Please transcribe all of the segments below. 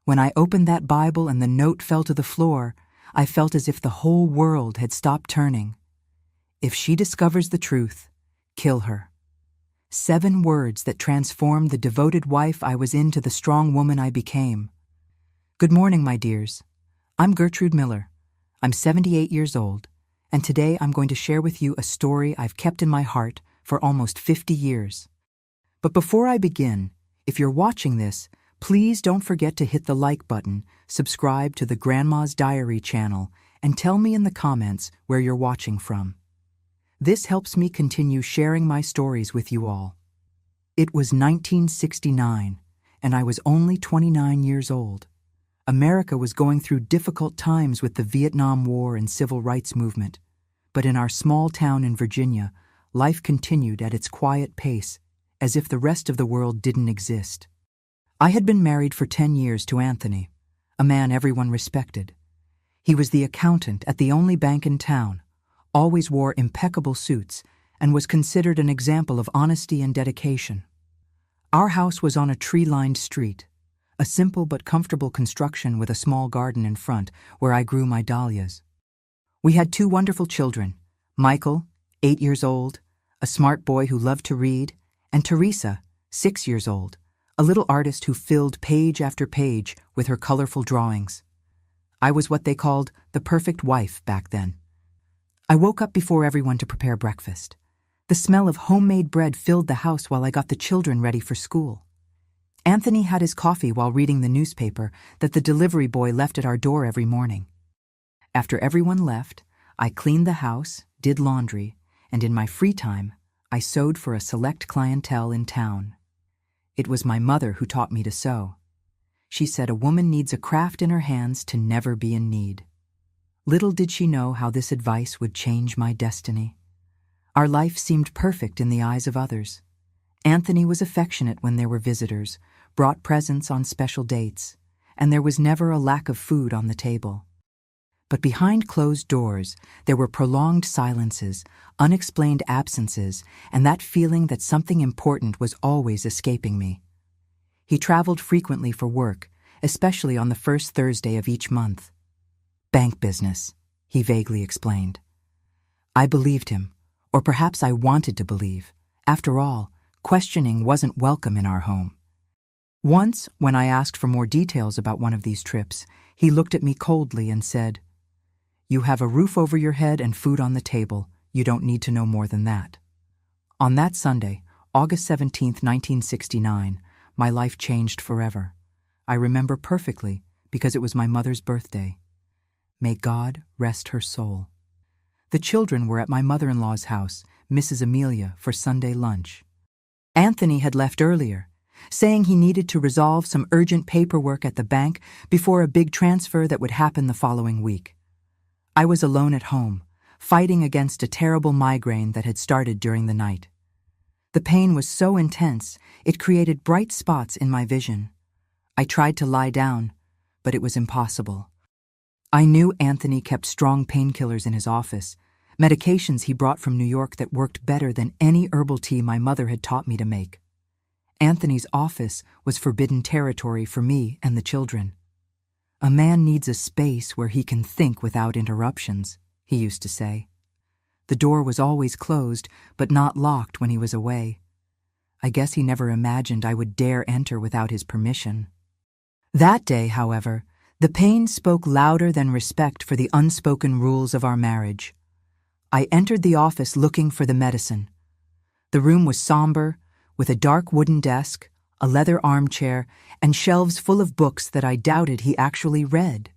When I opened that Bible and the note fell to the floor, I felt as if the whole world had stopped turning. If she discovers the truth, kill her. 7 words that transformed the devoted wife I was into the strong woman I became. Good morning, my dears. I'm Gertrude Miller. I'm 78 years old, and today I'm going to share with you a story I've kept in my heart for almost 50 years. But before I begin, if you're watching this, please don't forget to hit the like button, subscribe to the Grandma's Diary channel, and tell me in the comments where you're watching from. This helps me continue sharing my stories with you all. It was 1969, and I was only 29 years old. America was going through difficult times with the Vietnam War and Civil Rights Movement, but in our small town in Virginia, life continued at its quiet pace, as if the rest of the world didn't exist. I had been married for 10 years to Anthony, a man everyone respected. He was the accountant at the only bank in town, always wore impeccable suits, and was considered an example of honesty and dedication. Our house was on a tree-lined street, a simple but comfortable construction with a small garden in front where I grew my dahlias. We had 2 wonderful children, Michael, 8 years old, a smart boy who loved to read, and Teresa, 6 years old, a little artist who filled page after page with her colorful drawings. I was what they called the perfect wife back then. I woke up before everyone to prepare breakfast. The smell of homemade bread filled the house while I got the children ready for school. Anthony had his coffee while reading the newspaper that the delivery boy left at our door every morning. After everyone left, I cleaned the house, did laundry, and in my free time, I sewed for a select clientele in town. It was my mother who taught me to sew. She said a woman needs a craft in her hands to never be in need. Little did she know how this advice would change my destiny. Our life seemed perfect in the eyes of others. Anthony was affectionate when there were visitors, brought presents on special dates, and there was never a lack of food on the table. But behind closed doors, there were prolonged silences, unexplained absences, and that feeling that something important was always escaping me. He traveled frequently for work, especially on the first Thursday of each month. Bank business, he vaguely explained. I believed him, or perhaps I wanted to believe. After all, questioning wasn't welcome in our home. Once, when I asked for more details about one of these trips, he looked at me coldly and said, "You have a roof over your head and food on the table. You don't need to know more than that." On that Sunday, August 17th, 1969, my life changed forever. I remember perfectly because it was my mother's birthday. May God rest her soul. The children were at my mother-in-law's house, Mrs. Amelia, for Sunday lunch. Anthony had left earlier, saying he needed to resolve some urgent paperwork at the bank before a big transfer that would happen the following week. I was alone at home, fighting against a terrible migraine that had started during the night. The pain was so intense, it created bright spots in my vision. I tried to lie down, but it was impossible. I knew Anthony kept strong painkillers in his office, medications he brought from New York that worked better than any herbal tea my mother had taught me to make. Anthony's office was forbidden territory for me and the children. A man needs a space where he can think without interruptions, he used to say. The door was always closed, but not locked when he was away. I guess he never imagined I would dare enter without his permission. That day, however, the pain spoke louder than respect for the unspoken rules of our marriage. I entered the office looking for the medicine. The room was somber, with a dark wooden desk, a leather armchair, and shelves full of books that I doubted he actually read.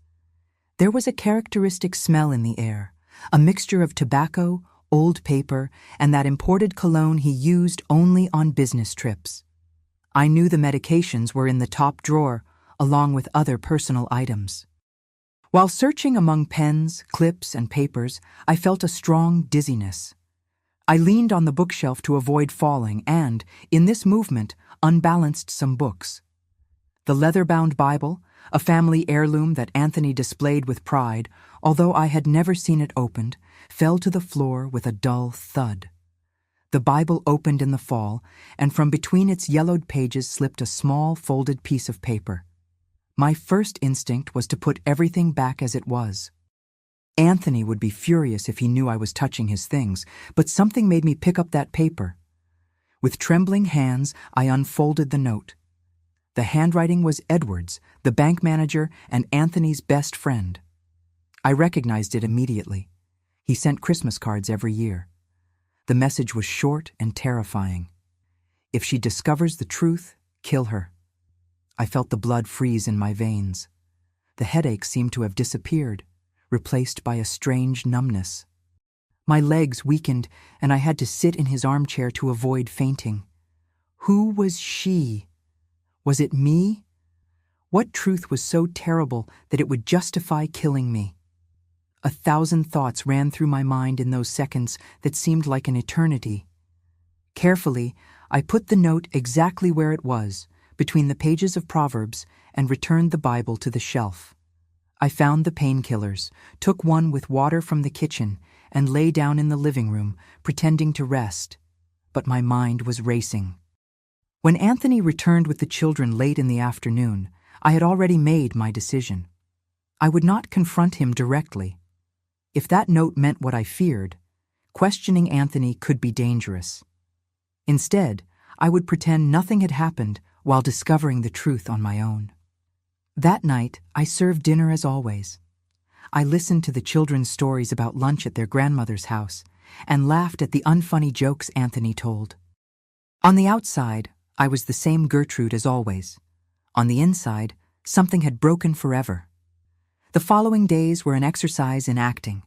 There was a characteristic smell in the air, a mixture of tobacco, old paper, and that imported cologne he used only on business trips. I knew the medications were in the top drawer, along with other personal items. While searching among pens, clips, and papers, I felt a strong dizziness. I leaned on the bookshelf to avoid falling and, in this movement, unbalanced some books. The leather-bound Bible, a family heirloom that Anthony displayed with pride, although I had never seen it opened, fell to the floor with a dull thud. The Bible opened in the fall, and from between its yellowed pages slipped a small folded piece of paper. My first instinct was to put everything back as it was. Anthony would be furious if he knew I was touching his things, but something made me pick up that paper. With trembling hands, I unfolded the note. The handwriting was Edward's, the bank manager, and Anthony's best friend. I recognized it immediately. He sent Christmas cards every year. The message was short and terrifying. If she discovers the truth, kill her. I felt the blood freeze in my veins. The headache seemed to have disappeared, replaced by a strange numbness. My legs weakened, and I had to sit in his armchair to avoid fainting. Who was she? Was it me? What truth was so terrible that it would justify killing me? 1,000 thoughts ran through my mind in those seconds that seemed like an eternity. Carefully, I put the note exactly where it was, between the pages of Proverbs, and returned the Bible to the shelf. I found the painkillers, took one with water from the kitchen, and lay down in the living room, pretending to rest. But my mind was racing. When Anthony returned with the children late in the afternoon, I had already made my decision. I would not confront him directly. If that note meant what I feared, questioning Anthony could be dangerous. Instead, I would pretend nothing had happened while discovering the truth on my own. That night, I served dinner as always. I listened to the children's stories about lunch at their grandmother's house and laughed at the unfunny jokes Anthony told. On the outside, I was the same Gertrude as always. On the inside, something had broken forever. The following days were an exercise in acting.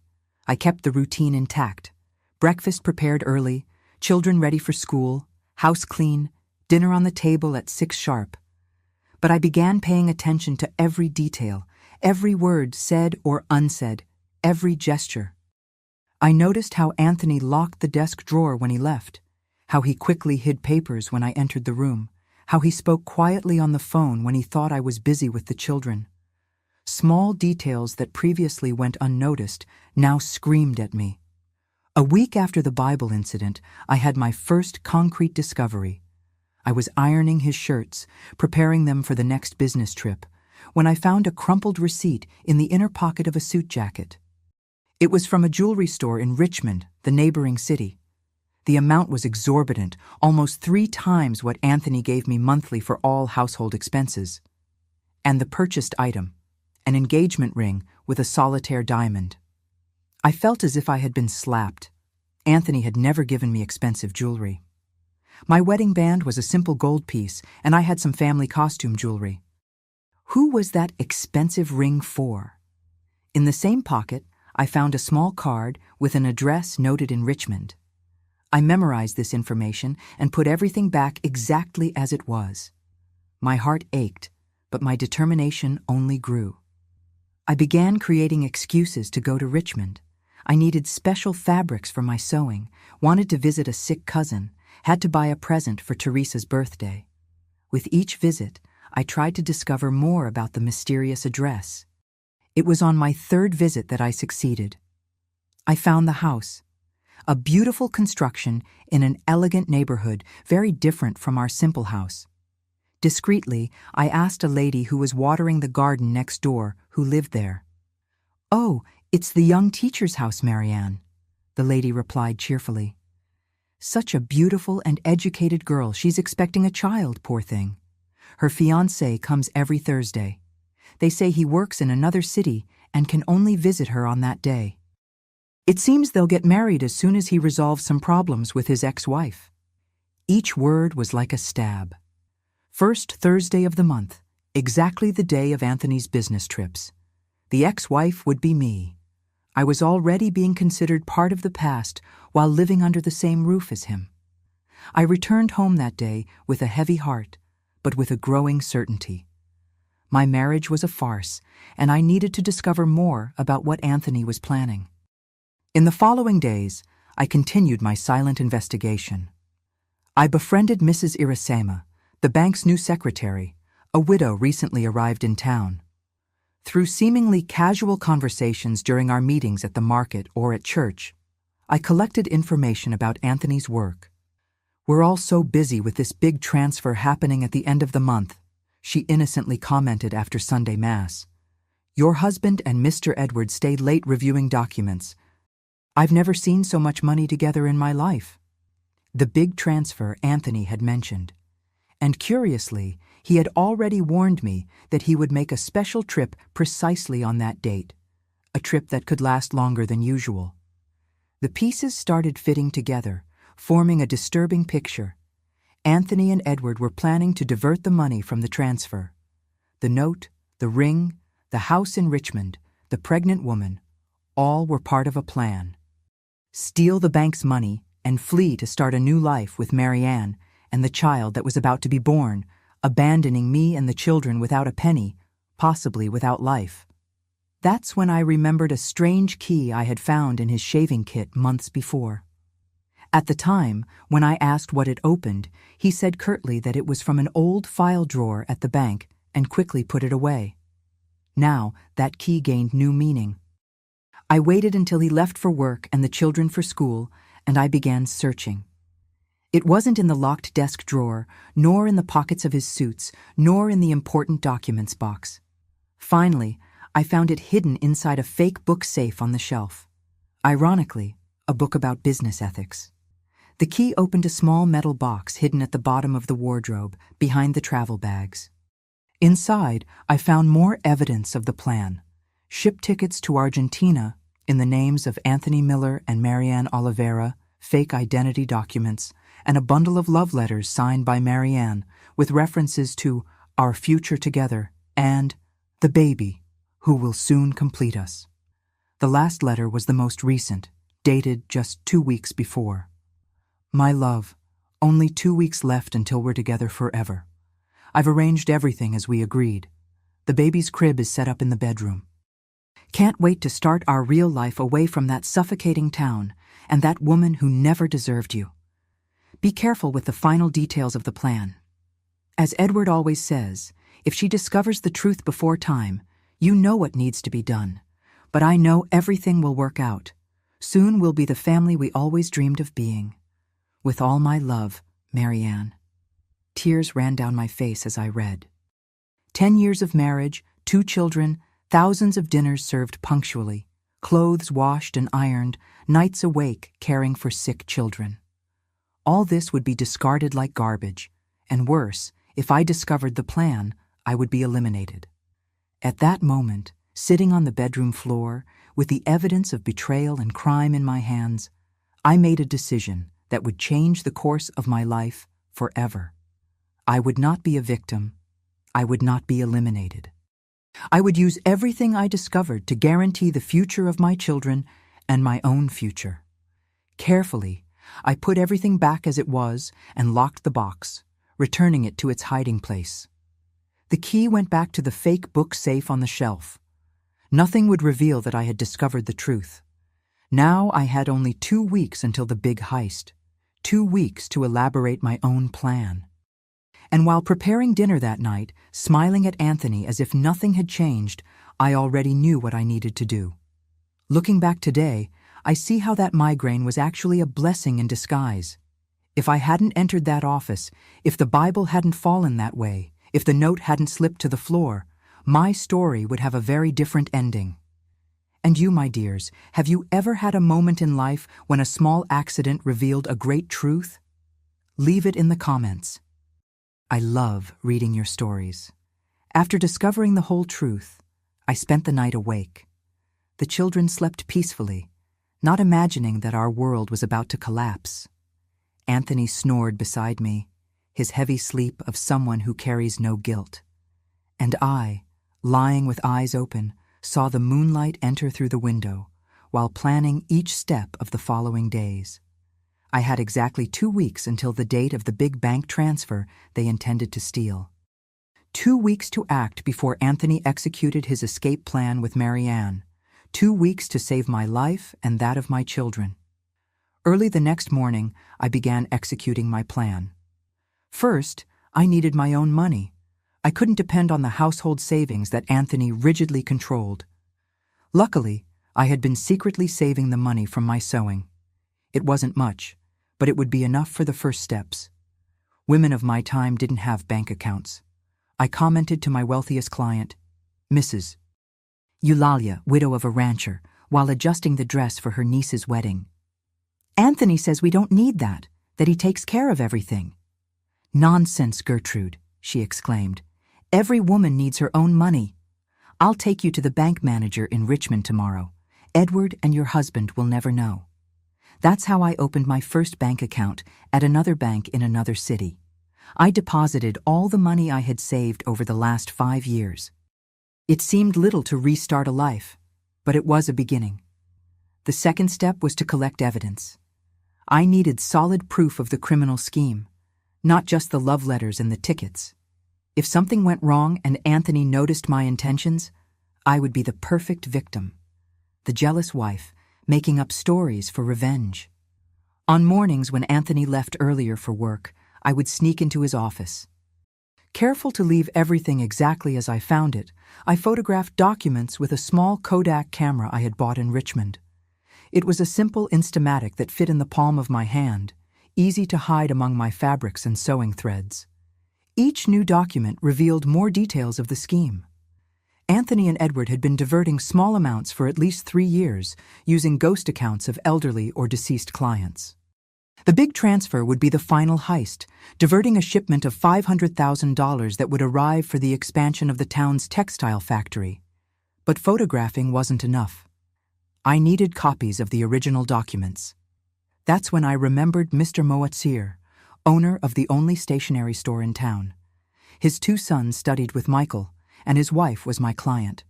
I kept the routine intact. Breakfast prepared early, children ready for school, house clean, dinner on the table at 6 sharp. But I began paying attention to every detail, every word said or unsaid, every gesture. I noticed how Anthony locked the desk drawer when he left, how he quickly hid papers when I entered the room, how he spoke quietly on the phone when he thought I was busy with the children. Small details that previously went unnoticed now screamed at me. A week after the Bible incident, I had my first concrete discovery. I was ironing his shirts, preparing them for the next business trip, when I found a crumpled receipt in the inner pocket of a suit jacket. It was from a jewelry store in Richmond, the neighboring city. The amount was exorbitant, almost 3 times what Anthony gave me monthly for all household expenses. And the purchased item, an engagement ring with a solitaire diamond. I felt as if I had been slapped. Anthony had never given me expensive jewelry. My wedding band was a simple gold piece, and I had some family costume jewelry. Who was that expensive ring for? In the same pocket, I found a small card with an address noted in Richmond. I memorized this information and put everything back exactly as it was. My heart ached, but my determination only grew. I began creating excuses to go to Richmond. I needed special fabrics for my sewing, wanted to visit a sick cousin, had to buy a present for Teresa's birthday. With each visit, I tried to discover more about the mysterious address. It was on my 3rd visit that I succeeded. I found the house. A beautiful construction in an elegant neighborhood, very different from our simple house. Discreetly, I asked a lady who was watering the garden next door who lived there. "Oh, it's the young teacher's house, Marianne," the lady replied cheerfully. "Such a beautiful and educated girl. She's expecting a child, poor thing. Her fiancé comes every Thursday. They say he works in another city and can only visit her on that day. It seems they'll get married as soon as he resolves some problems with his ex-wife." Each word was like a stab. First Thursday of the month, exactly the day of Anthony's business trips. The ex-wife would be me. I was already being considered part of the past while living under the same roof as him. I returned home that day with a heavy heart, but with a growing certainty. My marriage was a farce, and I needed to discover more about what Anthony was planning. In the following days, I continued my silent investigation. I befriended Mrs. Irasema, the bank's new secretary, a widow recently arrived in town. Through seemingly casual conversations during our meetings at the market or at church, I collected information about Anthony's work. "We're all so busy with this big transfer happening at the end of the month," she innocently commented after Sunday Mass. "Your husband and Mr. Edward stayed late reviewing documents. I've never seen so much money together in my life." The big transfer Anthony had mentioned. And curiously, he had already warned me that he would make a special trip precisely on that date, a trip that could last longer than usual. The pieces started fitting together, forming a disturbing picture. Anthony and Edward were planning to divert the money from the transfer. The note, the ring, the house in Richmond, the pregnant woman, all were part of a plan. Steal the bank's money and flee to start a new life with Marianne and the child that was about to be born, abandoning me and the children without a penny, possibly without life. That's when I remembered a strange key I had found in his shaving kit months before. At the time, when I asked what it opened, he said curtly that it was from an old file drawer at the bank and quickly put it away. Now, that key gained new meaning. I waited until he left for work and the children for school, and I began searching. It wasn't in the locked desk drawer, nor in the pockets of his suits, nor in the important documents box. Finally, I found it hidden inside a fake book safe on the shelf. Ironically, a book about business ethics. The key opened a small metal box hidden at the bottom of the wardrobe, behind the travel bags. Inside, I found more evidence of the plan. Ship tickets to Argentina in the names of Anthony Miller and Marianne Oliveira, fake identity documents, and a bundle of love letters signed by Marianne with references to our future together and the baby, who will soon complete us. The last letter was the most recent, dated just 2 weeks before. My love, only 2 weeks left until we're together forever. I've arranged everything as we agreed. The baby's crib is set up in the bedroom. Can't wait to start our real life away from that suffocating town and that woman who never deserved you. Be careful with the final details of the plan. As Edward always says, if she discovers the truth before time, you know what needs to be done. But I know everything will work out. Soon we'll be the family we always dreamed of being. With all my love, Marianne. Tears ran down my face as I read. 10 years of marriage, 2 children, thousands of dinners served punctually, clothes washed and ironed, nights awake caring for sick children. All this would be discarded like garbage, and worse, if I discovered the plan, I would be eliminated. At that moment, sitting on the bedroom floor, with the evidence of betrayal and crime in my hands, I made a decision that would change the course of my life forever. I would not be a victim. I would not be eliminated. I would use everything I discovered to guarantee the future of my children and my own future. Carefully, I put everything back as it was and locked the box, returning it to its hiding place. The key went back to the fake book safe on the shelf. Nothing would reveal that I had discovered the truth. Now I had only 2 weeks until the big heist, 2 weeks to elaborate my own plan. And while preparing dinner that night, smiling at Anthony as if nothing had changed, I already knew what I needed to do. Looking back today, I see how that migraine was actually a blessing in disguise. If I hadn't entered that office, if the Bible hadn't fallen that way, if the note hadn't slipped to the floor, my story would have a very different ending. And you, my dears, have you ever had a moment in life when a small accident revealed a great truth? Leave it in the comments. I love reading your stories. After discovering the whole truth, I spent the night awake. The children slept peacefully, not imagining that our world was about to collapse. Anthony snored beside me, his heavy sleep of someone who carries no guilt. And I, lying with eyes open, saw the moonlight enter through the window, while planning each step of the following days. I had exactly 2 weeks until the date of the big bank transfer they intended to steal. 2 weeks to act before Anthony executed his escape plan with Marianne. 2 weeks to save my life and that of my children. Early the next morning, I began executing my plan. First, I needed my own money. I couldn't depend on the household savings that Anthony rigidly controlled. Luckily, I had been secretly saving the money from my sewing. It wasn't much, but it would be enough for the first steps. Women of my time didn't have bank accounts. I commented to my wealthiest client, Mrs. Eulalia, widow of a rancher, while adjusting the dress for her niece's wedding. Anthony says we don't need that he takes care of everything. Nonsense, Gertrude, she exclaimed. Every woman needs her own money. I'll take you to the bank manager in Richmond tomorrow. Edward and your husband will never know. That's how I opened my first bank account at another bank in another city. I deposited all the money I had saved over the last 5 years. It seemed little to restart a life, but it was a beginning. The second step was to collect evidence. I needed solid proof of the criminal scheme, not just the love letters and the tickets. If something went wrong and Anthony noticed my intentions, I would be the perfect victim. The jealous wife, making up stories for revenge. On mornings when Anthony left earlier for work, I would sneak into his office. Careful to leave everything exactly as I found it, I photographed documents with a small Kodak camera I had bought in Richmond. It was a simple Instamatic that fit in the palm of my hand, easy to hide among my fabrics and sewing threads. Each new document revealed more details of the scheme. Anthony and Edward had been diverting small amounts for at least 3 years, using ghost accounts of elderly or deceased clients. The big transfer would be the final heist, diverting a shipment of $500,000 that would arrive for the expansion of the town's textile factory. But photographing wasn't enough. I needed copies of the original documents. That's when I remembered Mr. Moatsir, owner of the only stationery store in town. His 2 sons studied with Michael, and his wife was my client.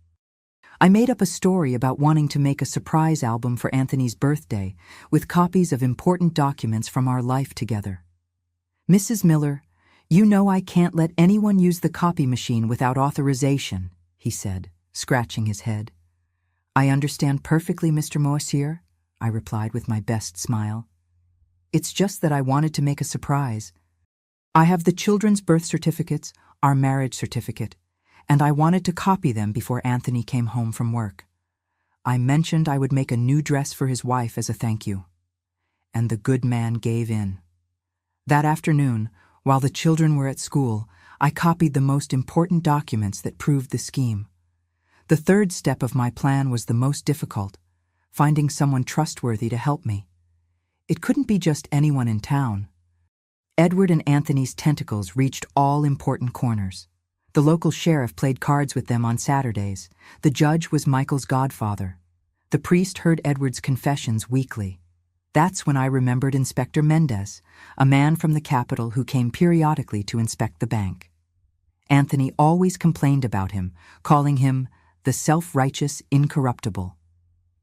I made up a story about wanting to make a surprise album for Anthony's birthday with copies of important documents from our life together. Mrs. Miller, you know I can't let anyone use the copy machine without authorization, he said, scratching his head. I understand perfectly, Mr. Moatsir, I replied with my best smile. It's just that I wanted to make a surprise. I have the children's birth certificates, our marriage certificate, and I wanted to copy them before Anthony came home from work. I mentioned I would make a new dress for his wife as a thank you. And the good man gave in. That afternoon, while the children were at school, I copied the most important documents that proved the scheme. The third step of my plan was the most difficult, finding someone trustworthy to help me. It couldn't be just anyone in town. Edward and Anthony's tentacles reached all important corners. The local sheriff played cards with them on Saturdays. The judge was Michael's godfather. The priest heard Edward's confessions weekly. That's when I remembered Inspector Mendez, a man from the capital who came periodically to inspect the bank. Anthony always complained about him, calling him the self-righteous incorruptible.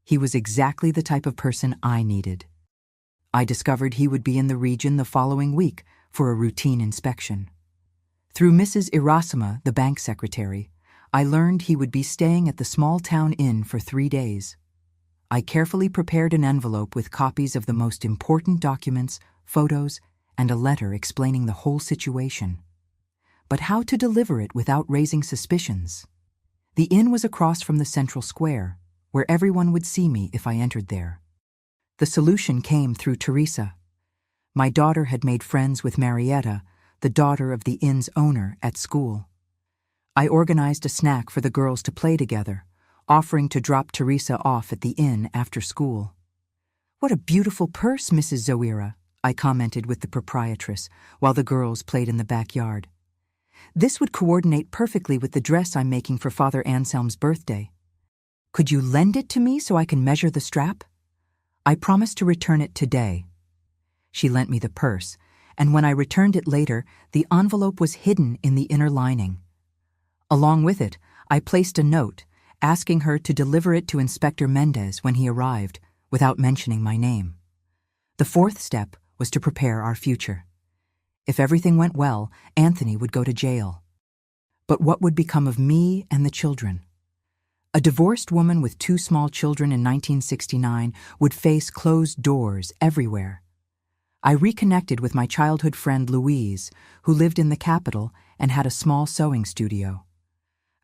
He was exactly the type of person I needed. I discovered he would be in the region the following week for a routine inspection. Through Mrs. Irasima, the bank secretary, I learned he would be staying at the small-town inn for 3 days. I carefully prepared an envelope with copies of the most important documents, photos, and a letter explaining the whole situation. But how to deliver it without raising suspicions? The inn was across from the central square, where everyone would see me if I entered there. The solution came through Teresa. My daughter had made friends with Marietta, the daughter of the inn's owner, at school. I organized a snack for the girls to play together, offering to drop Teresa off at the inn after school. "What a beautiful purse, Mrs. Zoira," I commented with the proprietress while the girls played in the backyard. "This would coordinate perfectly with the dress I'm making for Father Anselm's birthday. Could you lend it to me so I can measure the strap? I promise to return it today." She lent me the purse, and when I returned it later, the envelope was hidden in the inner lining. Along with it, I placed a note asking her to deliver it to Inspector Mendez when he arrived, without mentioning my name. The fourth step was to prepare our future. If everything went well, Anthony would go to jail. But what would become of me and the children? A divorced woman with 2 small children in 1969 would face closed doors everywhere. I reconnected with my childhood friend Louise, who lived in the capital and had a small sewing studio.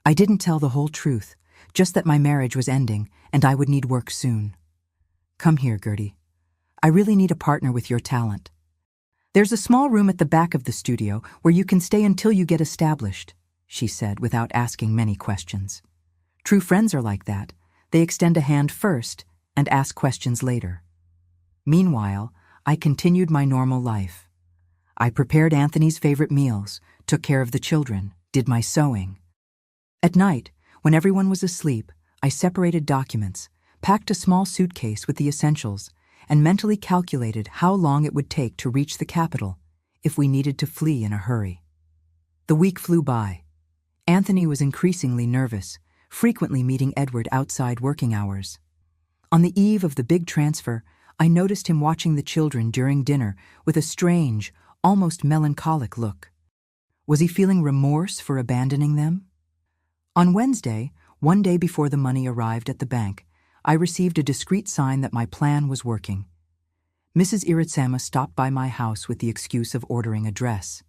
I didn't tell the whole truth, just that my marriage was ending and I would need work soon. "Come here, Gertie. I really need a partner with your talent. There's a small room at the back of the studio where you can stay until you get established," she said without asking many questions. True friends are like that. They extend a hand first and ask questions later. Meanwhile, I continued my normal life. I prepared Anthony's favorite meals, took care of the children, did my sewing. At night, when everyone was asleep, I separated documents, packed a small suitcase with the essentials, and mentally calculated how long it would take to reach the capital if we needed to flee in a hurry. The week flew by. Anthony was increasingly nervous, frequently meeting Edward outside working hours. On the eve of the big transfer, I noticed him watching the children during dinner with a strange, almost melancholic look. Was he feeling remorse for abandoning them? On Wednesday, one day before the money arrived at the bank, I received a discreet sign that my plan was working. Mrs. Iritsama stopped by my house with the excuse of ordering a dress.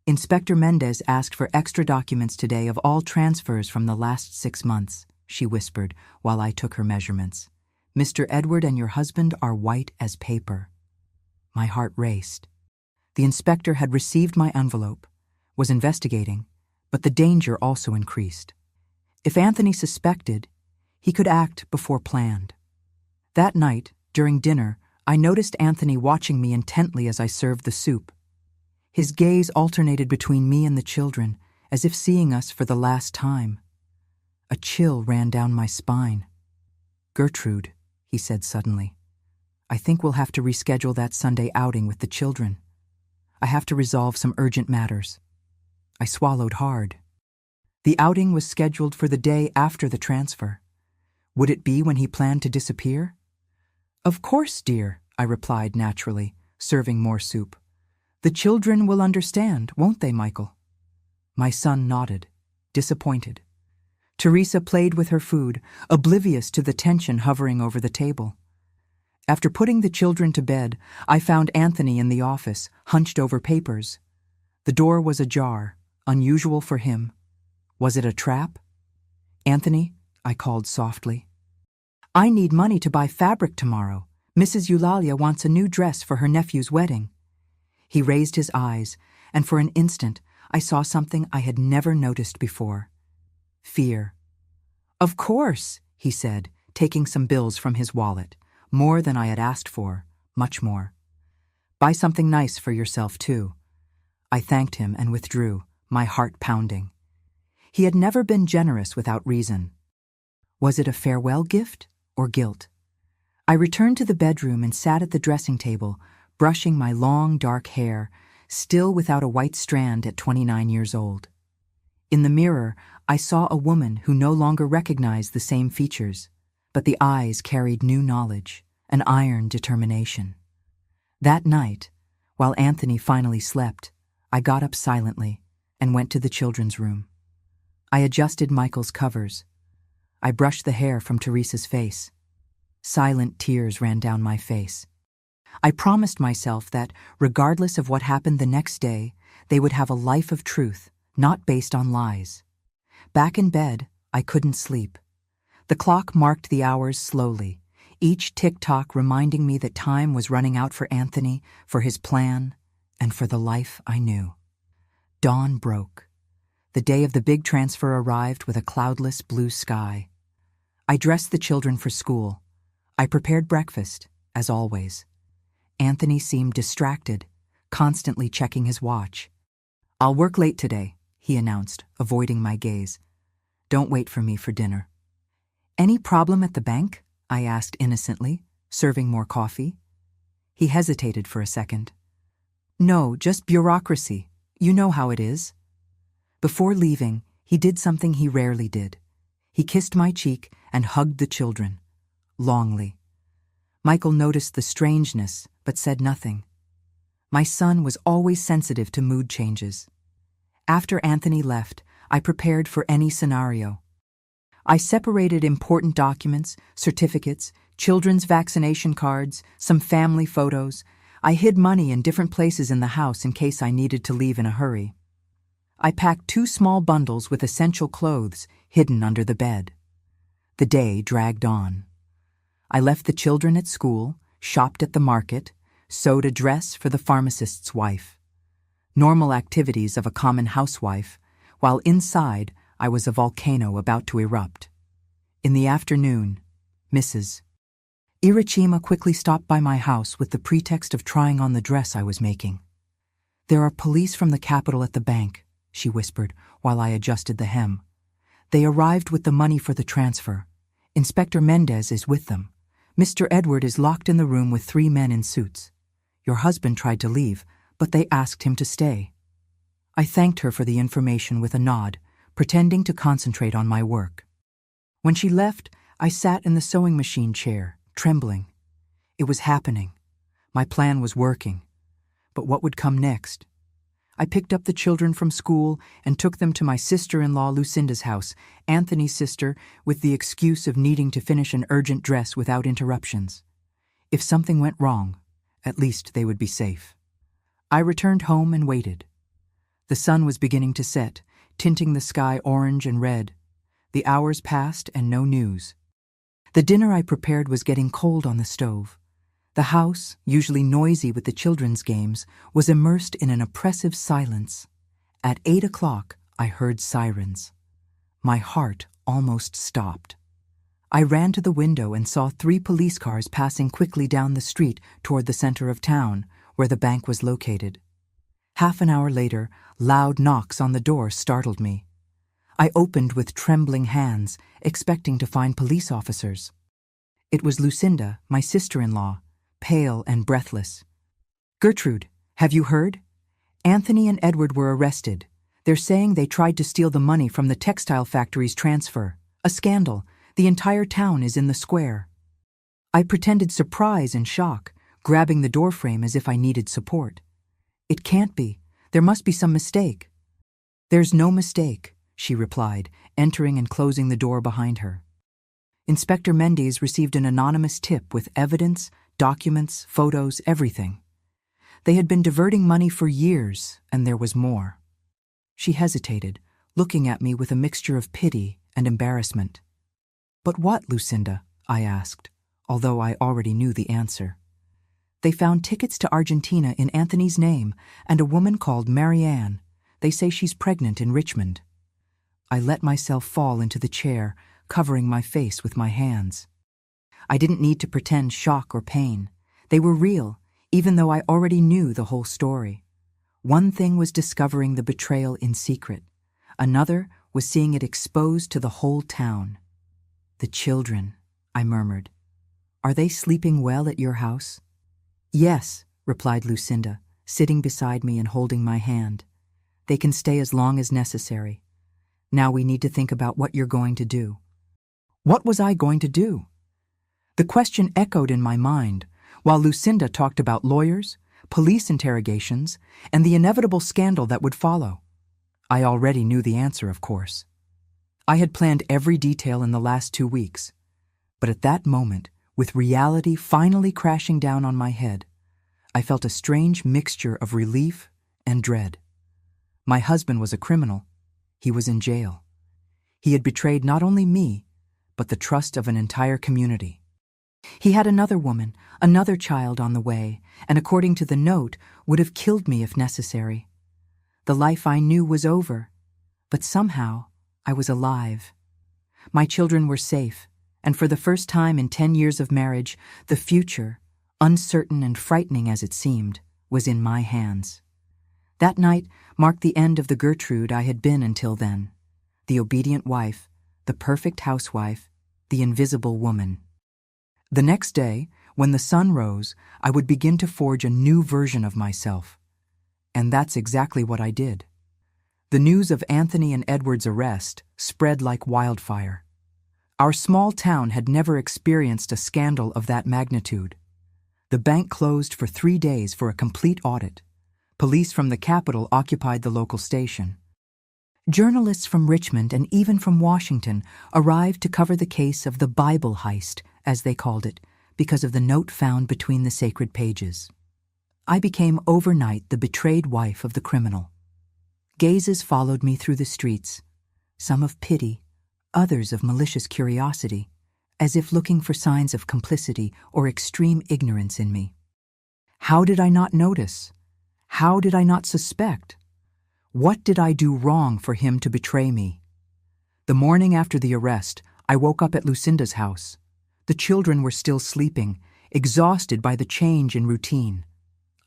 Inspector Mendez asked for extra documents today of all transfers from the last 6 months, she whispered while I took her measurements. Mr. Edward and your husband are white as paper. My heart raced. The inspector had received my envelope, was investigating, but the danger also increased. If Anthony suspected, he could act before planned. That night, during dinner, I noticed Anthony watching me intently as I served the soup. His gaze alternated between me and the children, as if seeing us for the last time. A chill ran down my spine. Gertrude, he said suddenly, I think we'll have to reschedule that Sunday outing with the children. I have to resolve some urgent matters. I swallowed hard. The outing was scheduled for the day after the transfer. Would it be when he planned to disappear? Of course, dear, I replied naturally, serving more soup. The children will understand, won't they, Michael? My son nodded, disappointed. Teresa played with her food, oblivious to the tension hovering over the table. After putting the children to bed, I found Anthony in the office, hunched over papers. The door was ajar, unusual for him. Was it a trap? Anthony, I called softly. I need money to buy fabric tomorrow. Mrs. Eulalia wants a new dress for her nephew's wedding. He raised his eyes, and for an instant I saw something I had never noticed before. Fear. Of course, he said, taking some bills from his wallet, more than I had asked for, much more. Buy something nice for yourself, too. I thanked him and withdrew, my heart pounding. He had never been generous without reason. Was it a farewell gift or guilt? I returned to the bedroom and sat at the dressing table, brushing my long, dark hair, still without a white strand at 29 years old. In the mirror, I saw a woman who no longer recognized the same features, but the eyes carried new knowledge, an iron determination. That night, while Anthony finally slept, I got up silently and went to the children's room. I adjusted Michael's covers. I brushed the hair from Teresa's face. Silent tears ran down my face. I promised myself that, regardless of what happened the next day, they would have a life of truth, not based on lies. Back in bed, I couldn't sleep. The clock marked the hours slowly, each tick-tock reminding me that time was running out for Anthony, for his plan, and for the life I knew. Dawn broke. The day of the big transfer arrived with a cloudless blue sky. I dressed the children for school. I prepared breakfast, as always. Anthony seemed distracted, constantly checking his watch. I'll work late today, he announced, avoiding my gaze. Don't wait for me for dinner. Any problem at the bank? I asked innocently, serving more coffee. He hesitated for a second. No, just bureaucracy. You know how it is. Before leaving, he did something he rarely did. He kissed my cheek and hugged the children, longly. Michael noticed the strangeness, but said nothing. My son was always sensitive to mood changes. After Anthony left, I prepared for any scenario. I separated important documents, certificates, children's vaccination cards, some family photos. I hid money in different places in the house in case I needed to leave in a hurry. I packed 2 small bundles with essential clothes hidden under the bed. The day dragged on. I left the children at school, shopped at the market, sewed a dress for the pharmacist's wife. Normal activities of a common housewife, while inside I was a volcano about to erupt. In the afternoon, Mrs. Irachima quickly stopped by my house with the pretext of trying on the dress I was making. "There are police from the capital at the bank," she whispered while I adjusted the hem. "They arrived with the money for the transfer. Inspector Mendez is with them. Mr. Edward is locked in the room with 3 men in suits. Your husband tried to leave, but they asked him to stay." I thanked her for the information with a nod, pretending to concentrate on my work. When she left, I sat in the sewing machine chair, trembling. It was happening. My plan was working. But what would come next? I picked up the children from school and took them to my sister-in-law Lucinda's house, Anthony's sister, with the excuse of needing to finish an urgent dress without interruptions. If something went wrong, at least they would be safe. I returned home and waited. The sun was beginning to set, tinting the sky orange and red. The hours passed and no news. The dinner I prepared was getting cold on the stove. The house, usually noisy with the children's games, was immersed in an oppressive silence. At 8 o'clock, I heard sirens. My heart almost stopped. I ran to the window and saw 3 police cars passing quickly down the street toward the center of town, where the bank was located. Half an hour later, loud knocks on the door startled me. I opened with trembling hands, expecting to find police officers. It was Lucinda, my sister-in-law, pale and breathless. "Gertrude, have you heard? Anthony and Edward were arrested. They're saying they tried to steal the money from the textile factory's transfer. A scandal. The entire town is in the square." I pretended surprise and shock, grabbing the doorframe as if I needed support. "It can't be. There must be some mistake." "There's no mistake," she replied, entering and closing the door behind her. "Inspector Mendez received an anonymous tip with evidence, documents, photos, everything. They had been diverting money for years, and there was more." She hesitated, looking at me with a mixture of pity and embarrassment. "But what, Lucinda?" I asked, although I already knew the answer. "They found tickets to Argentina in Anthony's name and a woman called Marianne. They say she's pregnant in Richmond." I let myself fall into the chair, covering my face with my hands. I didn't need to pretend shock or pain. They were real, even though I already knew the whole story. One thing was discovering the betrayal in secret. Another was seeing it exposed to the whole town. "The children," I murmured. "Are they sleeping well at your house?" "Yes," replied Lucinda, sitting beside me and holding my hand. "They can stay as long as necessary. Now we need to think about what you're going to do." What was I going to do? The question echoed in my mind, while Lucinda talked about lawyers, police interrogations, and the inevitable scandal that would follow. I already knew the answer, of course. I had planned every detail in the last 2 weeks, but at that moment, with reality finally crashing down on my head, I felt a strange mixture of relief and dread. My husband was a criminal. He was in jail. He had betrayed not only me, but the trust of an entire community. He had another woman, another child on the way, and according to the note, would have killed me if necessary. The life I knew was over, but somehow I was alive. My children were safe, and for the first time in 10 years of marriage, the future, uncertain and frightening as it seemed, was in my hands. That night marked the end of the Gertrude I had been until then, the obedient wife, the perfect housewife, the invisible woman. The next day, when the sun rose, I would begin to forge a new version of myself. And that's exactly what I did. The news of Anthony and Edward's arrest spread like wildfire. Our small town had never experienced a scandal of that magnitude. The bank closed for 3 days for a complete audit. Police from the capital occupied the local station. Journalists from Richmond and even from Washington arrived to cover the case of the Bible heist, as they called it, because of the note found between the sacred pages. I became overnight the betrayed wife of the criminal. Gazes followed me through the streets, some of pity, others of malicious curiosity, as if looking for signs of complicity or extreme ignorance in me. How did I not notice? How did I not suspect? What did I do wrong for him to betray me? The morning after the arrest, I woke up at Lucinda's house. The children were still sleeping, exhausted by the change in routine.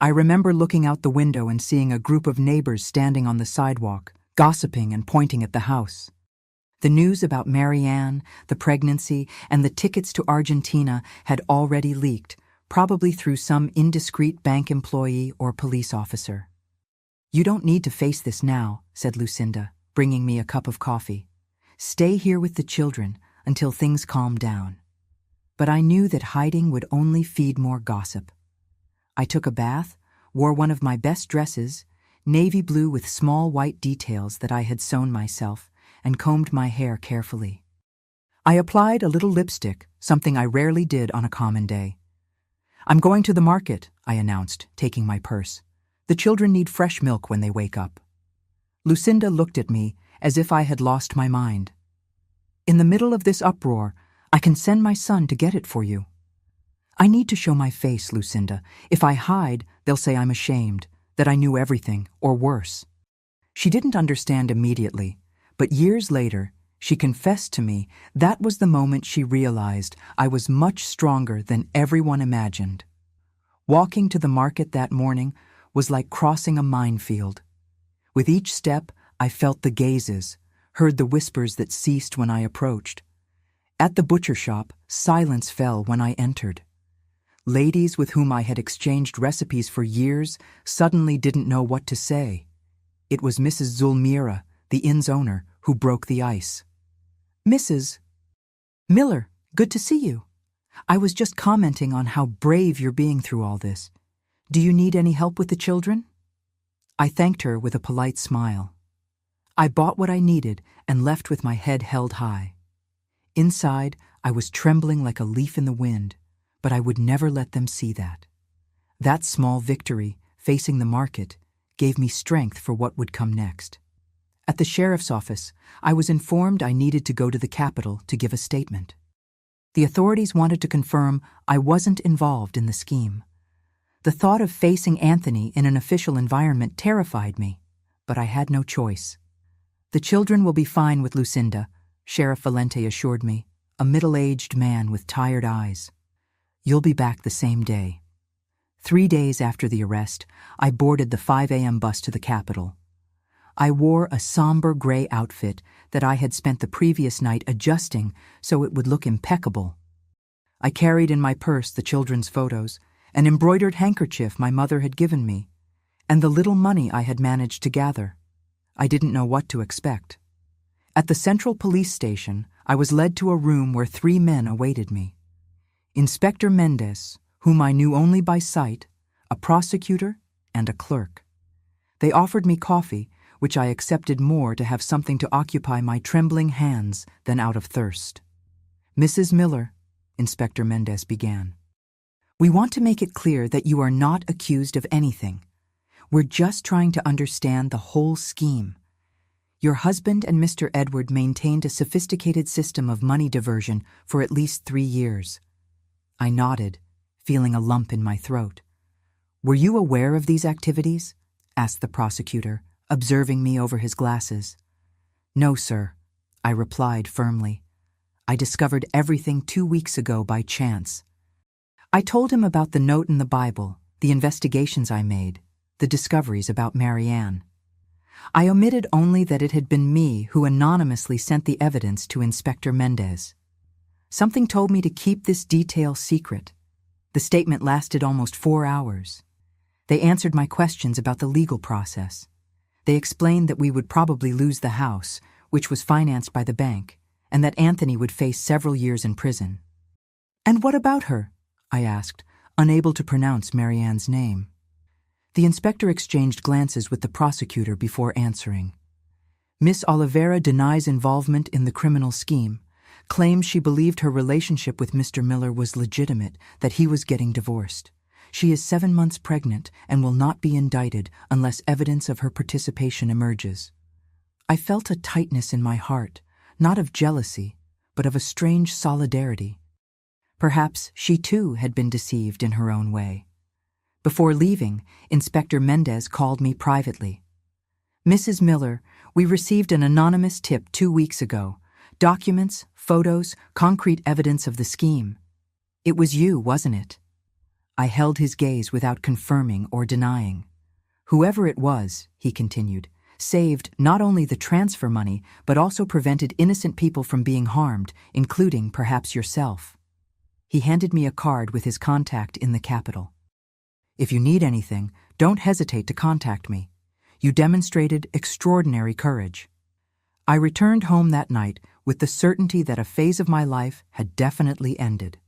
I remember looking out the window and seeing a group of neighbors standing on the sidewalk, gossiping and pointing at the house. The news about Marianne, the pregnancy, and the tickets to Argentina had already leaked, probably through some indiscreet bank employee or police officer. "You don't need to face this now," said Lucinda, bringing me a cup of coffee. "Stay here with the children until things calm down." But I knew that hiding would only feed more gossip. I took a bath, wore one of my best dresses, navy blue with small white details that I had sewn myself, and combed my hair carefully. I applied a little lipstick, something I rarely did on a common day. "I'm going to the market," I announced, taking my purse. "The children need fresh milk when they wake up." Lucinda looked at me as if I had lost my mind. "In the middle of this uproar, I can send my son to get it for you." "I need to show my face, Lucinda. If I hide, they'll say I'm ashamed, that I knew everything, or worse." She didn't understand immediately, but years later, she confessed to me that was the moment she realized I was much stronger than everyone imagined. Walking to the market that morning was like crossing a minefield. With each step, I felt the gazes, heard the whispers that ceased when I approached. At the butcher shop, silence fell when I entered. Ladies with whom I had exchanged recipes for years suddenly didn't know what to say. It was Mrs. Zulmira, the inn's owner, who broke the ice. "Mrs. Miller, good to see you. I was just commenting on how brave you're being through all this. Do you need any help with the children?" I thanked her with a polite smile. I bought what I needed and left with my head held high. Inside, I was trembling like a leaf in the wind, but I would never let them see that. That small victory, facing the market, gave me strength for what would come next. At the sheriff's office, I was informed I needed to go to the Capitol to give a statement. The authorities wanted to confirm I wasn't involved in the scheme. The thought of facing Anthony in an official environment terrified me, but I had no choice. "The children will be fine with Lucinda," Sheriff Valente assured me, a middle-aged man with tired eyes. "You'll be back the same day." 3 days after the arrest, I boarded the 5 a.m. bus to the Capitol. I wore a somber gray outfit that I had spent the previous night adjusting so it would look impeccable. I carried in my purse the children's photos, an embroidered handkerchief my mother had given me, and the little money I had managed to gather. I didn't know what to expect. At the Central Police Station, I was led to a room where 3 men awaited me. Inspector Mendez, whom I knew only by sight, a prosecutor, and a clerk. They offered me coffee, which I accepted more to have something to occupy my trembling hands than out of thirst. "Mrs. Miller," Inspector Mendez began, "we want to make it clear that you are not accused of anything. We're just trying to understand the whole scheme. Your husband and Mr. Edward maintained a sophisticated system of money diversion for at least 3 years. I nodded, feeling a lump in my throat. "Were you aware of these activities?" asked the prosecutor, observing me over his glasses. "No, sir," I replied firmly. "I discovered everything 2 weeks ago by chance." I told him about the note in the Bible, the investigations I made, the discoveries about Marianne. I omitted only that it had been me who anonymously sent the evidence to Inspector Mendez. Something told me to keep this detail secret. The statement lasted almost 4 hours. They answered my questions about the legal process. They explained that we would probably lose the house, which was financed by the bank, and that Anthony would face several years in prison. "And what about her?" I asked, unable to pronounce Marianne's name. The inspector exchanged glances with the prosecutor before answering. "Miss Oliveira denies involvement in the criminal scheme, claims she believed her relationship with Mr. Miller was legitimate, that he was getting divorced. She is 7 months pregnant and will not be indicted unless evidence of her participation emerges." I felt a tightness in my heart, not of jealousy, but of a strange solidarity. Perhaps she too had been deceived in her own way. Before leaving, Inspector Mendez called me privately. Mrs. Miller, we received an anonymous tip 2 weeks ago. Documents, photos, concrete evidence of the scheme. It was you, wasn't it? I held his gaze without confirming or denying. Whoever it was, he continued, saved not only the transfer money, but also prevented innocent people from being harmed, including perhaps yourself. He handed me a card with his contact in the capital. If you need anything, don't hesitate to contact me. You demonstrated extraordinary courage. I returned home that night with the certainty that a phase of my life had definitely ended.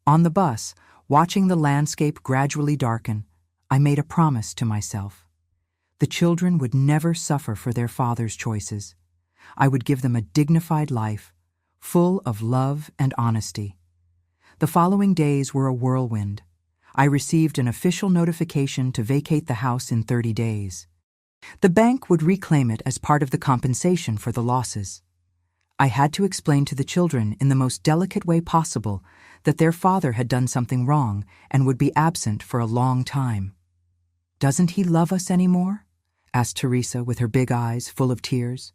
On the bus, watching the landscape gradually darken, I made a promise to myself. The children would never suffer for their father's choices. I would give them a dignified life, full of love and honesty. The following days were a whirlwind. I received an official notification to vacate the house in 30 days. The bank would reclaim it as part of the compensation for the losses. I had to explain to the children in the most delicate way possible that their father had done something wrong and would be absent for a long time. "Doesn't he love us anymore?" asked Teresa with her big eyes full of tears.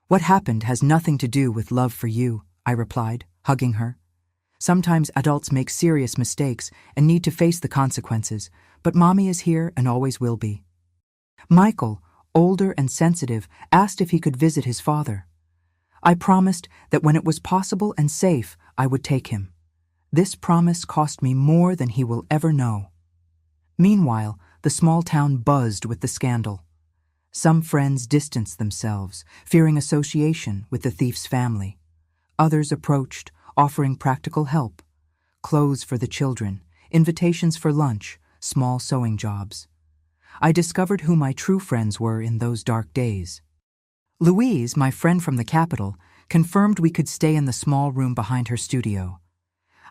"What happened has nothing to do with love for you," I replied, hugging her. "Sometimes adults make serious mistakes and need to face the consequences, but Mommy is here and always will be." Michael, older and sensitive, asked if he could visit his father. I promised that when it was possible and safe, I would take him. This promise cost me more than he will ever know. Meanwhile, the small town buzzed with the scandal. Some friends distanced themselves, fearing association with the thief's family. Others approached, offering practical help: clothes for the children, invitations for lunch, small sewing jobs. I discovered who my true friends were in those dark days. Louise, my friend from the capital, confirmed we could stay in the small room behind her studio.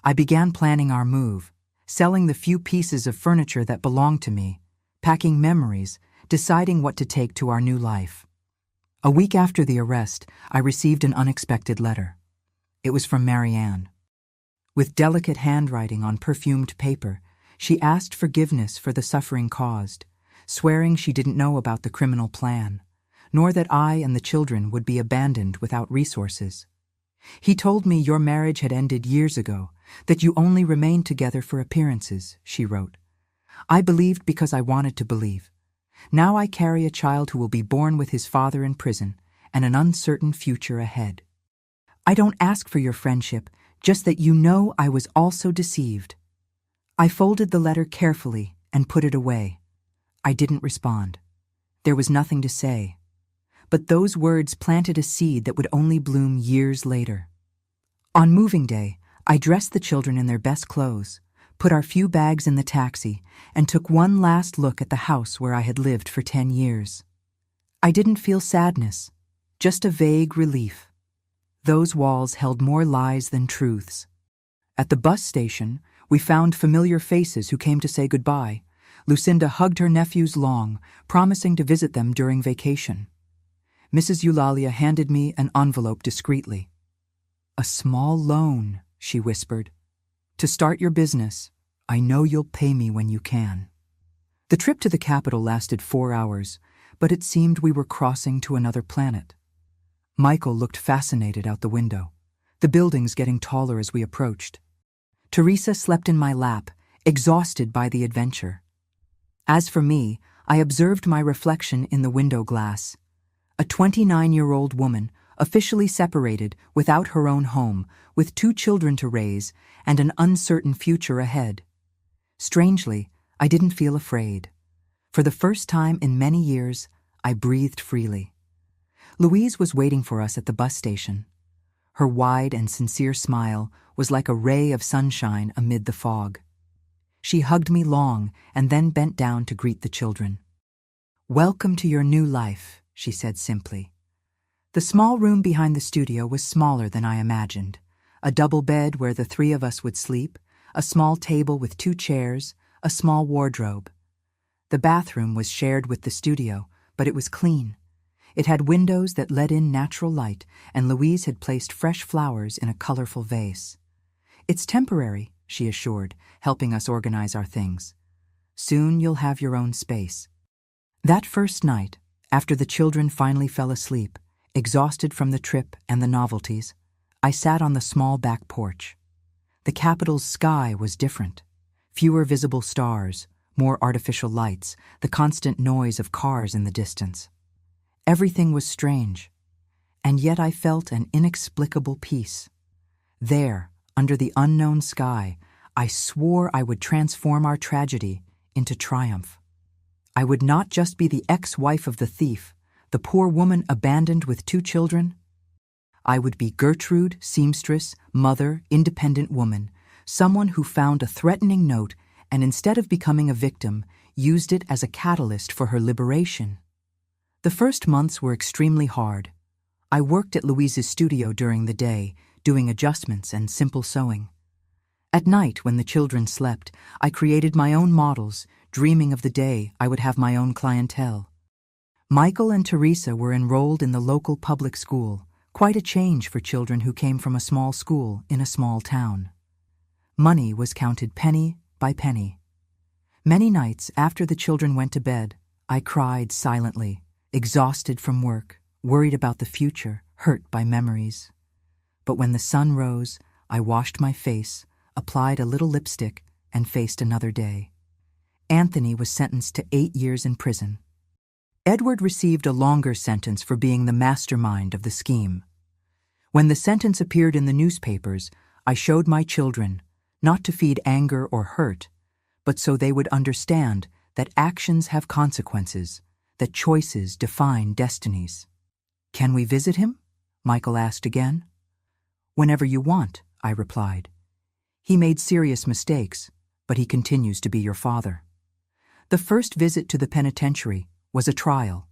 I began planning our move, selling the few pieces of furniture that belonged to me, packing memories, deciding what to take to our new life. A week after the arrest, I received an unexpected letter. It was from Marianne. With delicate handwriting on perfumed paper, she asked forgiveness for the suffering caused, swearing she didn't know about the criminal plan, nor that I and the children would be abandoned without resources. "He told me your marriage had ended years ago, that you only remained together for appearances," she wrote. "I believed because I wanted to believe. Now I carry a child who will be born with his father in prison and an uncertain future ahead. I don't ask for your friendship, just that you know I was also deceived." I folded the letter carefully and put it away. I didn't respond. There was nothing to say. But those words planted a seed that would only bloom years later. On moving day, I dressed the children in their best clothes, put our few bags in the taxi, and took one last look at the house where I had lived for 10 years. I didn't feel sadness, just a vague relief. Those walls held more lies than truths. At the bus station, we found familiar faces who came to say goodbye. Lucinda hugged her nephews long, promising to visit them during vacation. Mrs. Eulalia handed me an envelope discreetly. "A small loan," she whispered. "To start your business. I know you'll pay me when you can." The trip to the capital lasted 4 hours, but it seemed we were crossing to another planet. Michael looked fascinated out the window, the buildings getting taller as we approached. Teresa slept in my lap, exhausted by the adventure. As for me, I observed my reflection in the window glass. A 29-year-old woman, officially separated, without her own home, with 2 children to raise, and an uncertain future ahead. Strangely, I didn't feel afraid. For the first time in many years, I breathed freely. Louise was waiting for us at the bus station. Her wide and sincere smile was like a ray of sunshine amid the fog. She hugged me long and then bent down to greet the children. "Welcome to your new life," she said simply. The small room behind the studio was smaller than I imagined. A double bed where the 3 of us would sleep, a small table with 2 chairs, a small wardrobe. The bathroom was shared with the studio, but it was clean. It had windows that let in natural light, and Louise had placed fresh flowers in a colorful vase. "It's temporary," she assured, helping us organize our things. "Soon you'll have your own space." That first night, After the children finally fell asleep, exhausted from the trip and the novelties, I sat on the small back porch. The capital's sky was different. Fewer visible stars, more artificial lights, the constant noise of cars in the distance. Everything was strange, and yet I felt an inexplicable peace. There, under the unknown sky, I swore I would transform our tragedy into triumph. I would not just be the ex-wife of the thief, the poor woman abandoned with 2 children. I would be Gertrude, seamstress, mother, independent woman, someone who found a threatening note and instead of becoming a victim, used it as a catalyst for her liberation. The first months were extremely hard. I worked at Louise's studio during the day, doing adjustments and simple sewing. At night, when the children slept, I created my own models, dreaming of the day I would have my own clientele. Michael and Teresa were enrolled in the local public school, quite a change for children who came from a small school in a small town. Money was counted penny by penny. Many nights after the children went to bed, I cried silently, exhausted from work, worried about the future, hurt by memories. But when the sun rose, I washed my face, applied a little lipstick, and faced another day. Anthony was sentenced to 8 years in prison. Edward received a longer sentence for being the mastermind of the scheme. When the sentence appeared in the newspapers, I showed my children, not to feed anger or hurt, but so they would understand that actions have consequences, that choices define destinies. "Can we visit him?" Michael asked again. "Whenever you want," I replied. "He made serious mistakes, but he continues to be your father." The first visit to the penitentiary was a trial.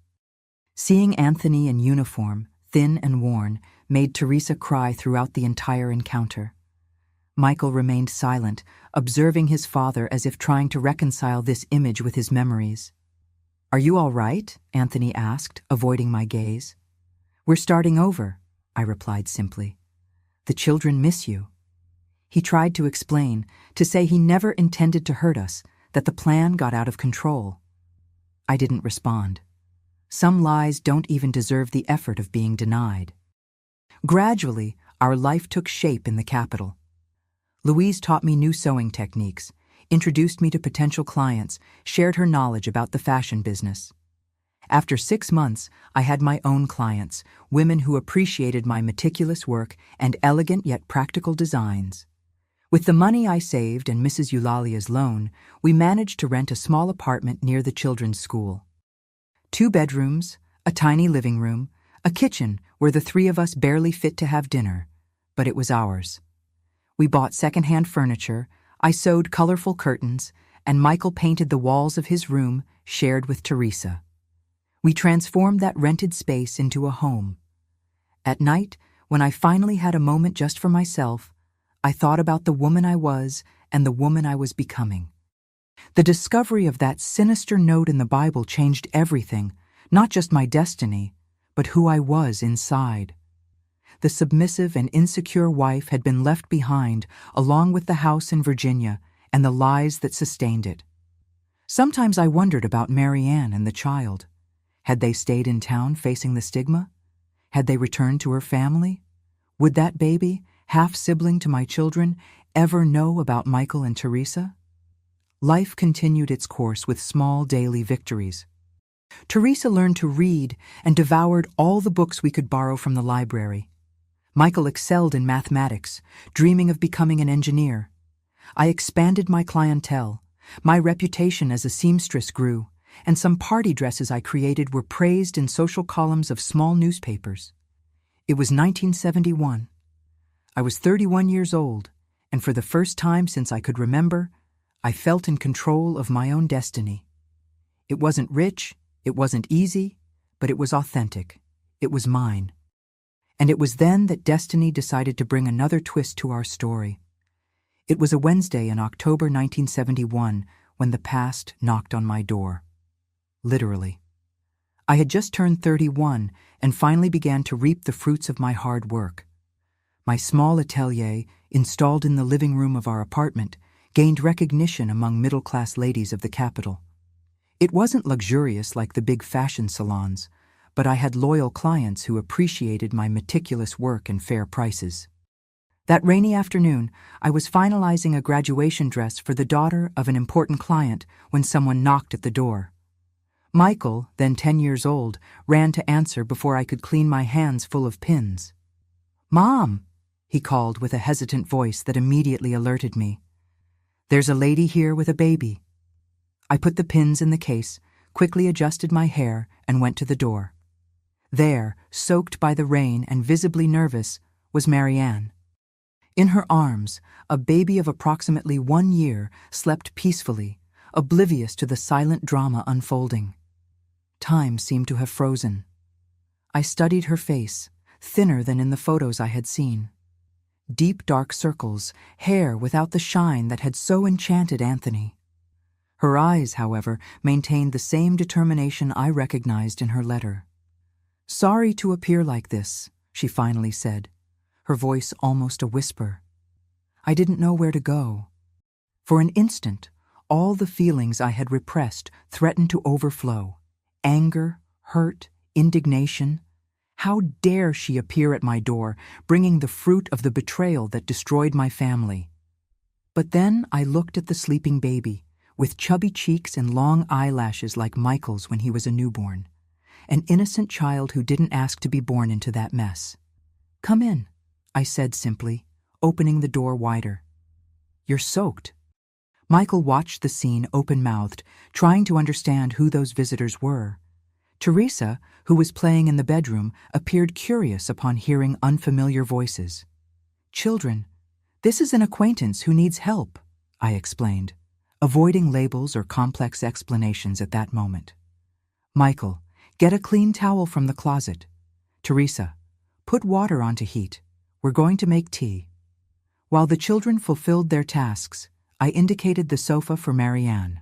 Seeing Anthony in uniform, thin and worn, made Teresa cry throughout the entire encounter. Michael remained silent, observing his father as if trying to reconcile this image with his memories. "Are you all right?" Anthony asked, avoiding my gaze. "We're starting over," I replied simply. "The children miss you." He tried to explain, to say he never intended to hurt us, that the plan got out of control. I didn't respond. Some lies don't even deserve the effort of being denied. Gradually, our life took shape in the capital. Louise taught me new sewing techniques, introduced me to potential clients, shared her knowledge about the fashion business. After 6 months, I had my own clients, women who appreciated my meticulous work and elegant yet practical designs. With the money I saved and Mrs. Eulalia's loan, we managed to rent a small apartment near the children's school. 2 bedrooms, a tiny living room, a kitchen where the 3 of us barely fit to have dinner, but it was ours. We bought secondhand furniture, I sewed colorful curtains, and Michael painted the walls of his room, shared with Teresa. We transformed that rented space into a home. At night, when I finally had a moment just for myself, I thought about the woman I was and the woman I was becoming. The discovery of that sinister note in the Bible changed everything, not just my destiny, but who I was inside. The submissive and insecure wife had been left behind, along with the house in Virginia and the lies that sustained it. Sometimes I wondered about Mary Ann and the child. Had they stayed in town facing the stigma? Had they returned to her family? Would that baby, half-sibling to my children, ever know about Michael and Teresa? Life continued its course with small daily victories. Teresa learned to read and devoured all the books we could borrow from the library. Michael excelled in mathematics, dreaming of becoming an engineer. I expanded my clientele. My reputation as a seamstress grew, and some party dresses I created were praised in social columns of small newspapers. It was 1971. I was 31 years old, and for the first time since I could remember, I felt in control of my own destiny. It wasn't rich, it wasn't easy, but it was authentic. It was mine. And it was then that destiny decided to bring another twist to our story. It was a Wednesday in October 1971 when the past knocked on my door. Literally. I had just turned 31 and finally began to reap the fruits of my hard work. My small atelier, installed in the living room of our apartment, gained recognition among middle-class ladies of the capital. It wasn't luxurious like the big fashion salons, but I had loyal clients who appreciated my meticulous work and fair prices. That rainy afternoon, I was finalizing a graduation dress for the daughter of an important client when someone knocked at the door. Michael, then 10 years old, ran to answer before I could clean my hands full of pins. "Mom," he called with a hesitant voice that immediately alerted me. "There's a lady here with a baby." I put the pins in the case, quickly adjusted my hair, and went to the door. There, soaked by the rain and visibly nervous, was Marianne. In her arms, a baby of approximately 1 year slept peacefully, oblivious to the silent drama unfolding. Time seemed to have frozen. I studied her face, thinner than in the photos I had seen. Deep dark circles, hair without the shine that had so enchanted Anthony. Her eyes, however, maintained the same determination I recognized in her letter. "Sorry to appear like this," she finally said, her voice almost a whisper. I didn't know where to go. For an instant, all the feelings I had repressed threatened to overflow. Anger, hurt, indignation. How dare she appear at my door, bringing the fruit of the betrayal that destroyed my family? But then I looked at the sleeping baby, with chubby cheeks and long eyelashes like Michael's when he was a newborn. An innocent child who didn't ask to be born into that mess. "Come in," I said simply, opening the door wider. "You're soaked." Michael watched the scene open-mouthed, trying to understand who those visitors were. Teresa, who was playing in the bedroom, appeared curious upon hearing unfamiliar voices. "Children, this is an acquaintance who needs help," I explained, avoiding labels or complex explanations at that moment. "Michael, get a clean towel from the closet. Teresa, put water on to heat. We're going to make tea." While the children fulfilled their tasks, I indicated the sofa for Marianne.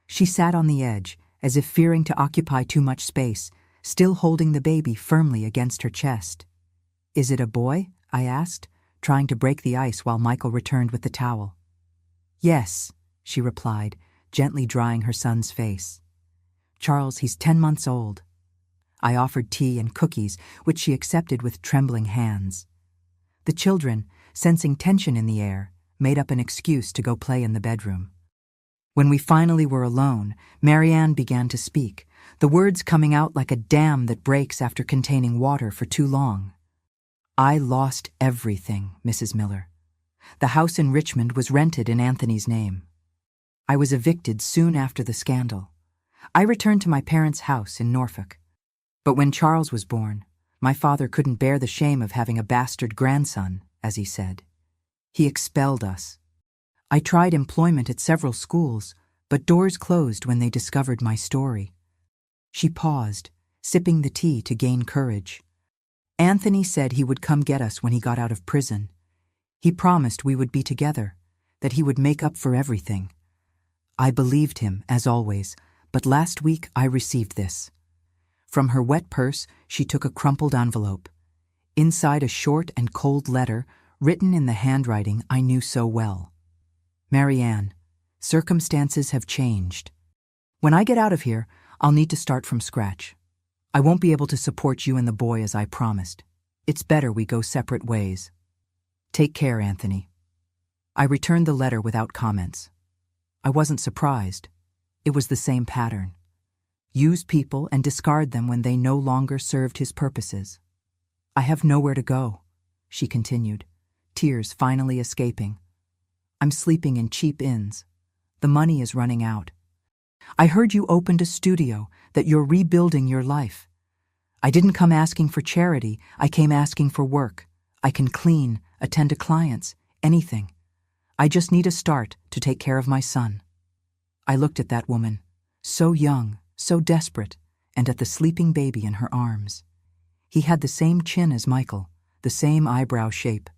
She sat on the edge, as if fearing to occupy too much space, still holding the baby firmly against her chest. "Is it a boy?" I asked, trying to break the ice while Michael returned with the towel. "Yes," she replied, gently drying her son's face. "Charles, he's 10 months old." I offered tea and cookies, which she accepted with trembling hands. The children, sensing tension in the air, made up an excuse to go play in the bedroom. When we finally were alone, Marianne began to speak, the words coming out like a dam that breaks after containing water for too long. "I lost everything, Mrs. Miller. The house in Richmond was rented in Anthony's name. I was evicted soon after the scandal. I returned to my parents' house in Norfolk. But when Charles was born, my father couldn't bear the shame of having a bastard grandson, as he said. He expelled us. I tried employment at several schools, but doors closed when they discovered my story." She paused, sipping the tea to gain courage. "Anthony said he would come get us when he got out of prison. He promised we would be together, that he would make up for everything. I believed him, as always, but last week I received this." From her wet purse, she took a crumpled envelope. Inside a short and cold letter, written in the handwriting I knew so well. "Marianne, circumstances have changed. When I get out of here, I'll need to start from scratch. I won't be able to support you and the boy as I promised. It's better we go separate ways. Take care, Anthony." I returned the letter without comments. I wasn't surprised. It was the same pattern. Use people and discard them when they no longer served his purposes. "I have nowhere to go," she continued, tears finally escaping. "I'm sleeping in cheap inns. The money is running out. I heard you opened a studio, that you're rebuilding your life. I didn't come asking for charity, I came asking for work. I can clean, attend to clients, anything. I just need a start to take care of my son." I looked at that woman, so young, so desperate, and at the sleeping baby in her arms. He had the same chin as Michael, the same eyebrow shape.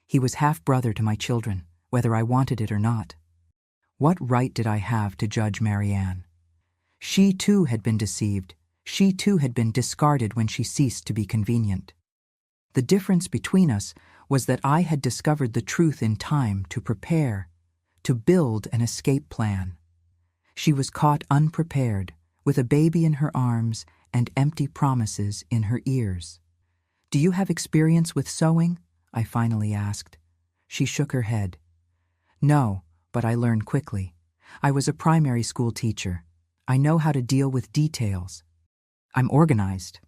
He was half-brother to my children, whether I wanted it or not. What right did I have to judge Marianne? She too had been deceived. She too had been discarded when she ceased to be convenient. The difference between us was that I had discovered the truth in time to prepare, to build an escape plan. She was caught unprepared, with a baby in her arms and empty promises in her ears. "Do you have experience with sewing?" I finally asked. She shook her head. "No, but I learned quickly. I was a primary school teacher. I know how to deal with details. I'm organized."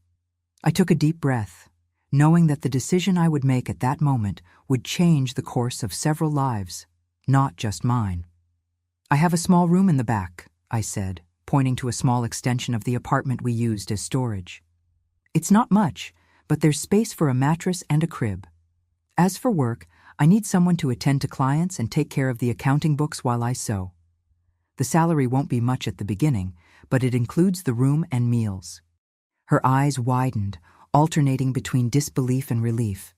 I took a deep breath, knowing that the decision I would make at that moment would change the course of several lives, not just mine. "I have a small room in the back," I said, pointing to a small extension of the apartment we used as storage. "It's not much, but there's space for a mattress and a crib. As for work, I need someone to attend to clients and take care of the accounting books while I sew. The salary won't be much at the beginning, but it includes the room and meals." Her eyes widened, alternating between disbelief and relief.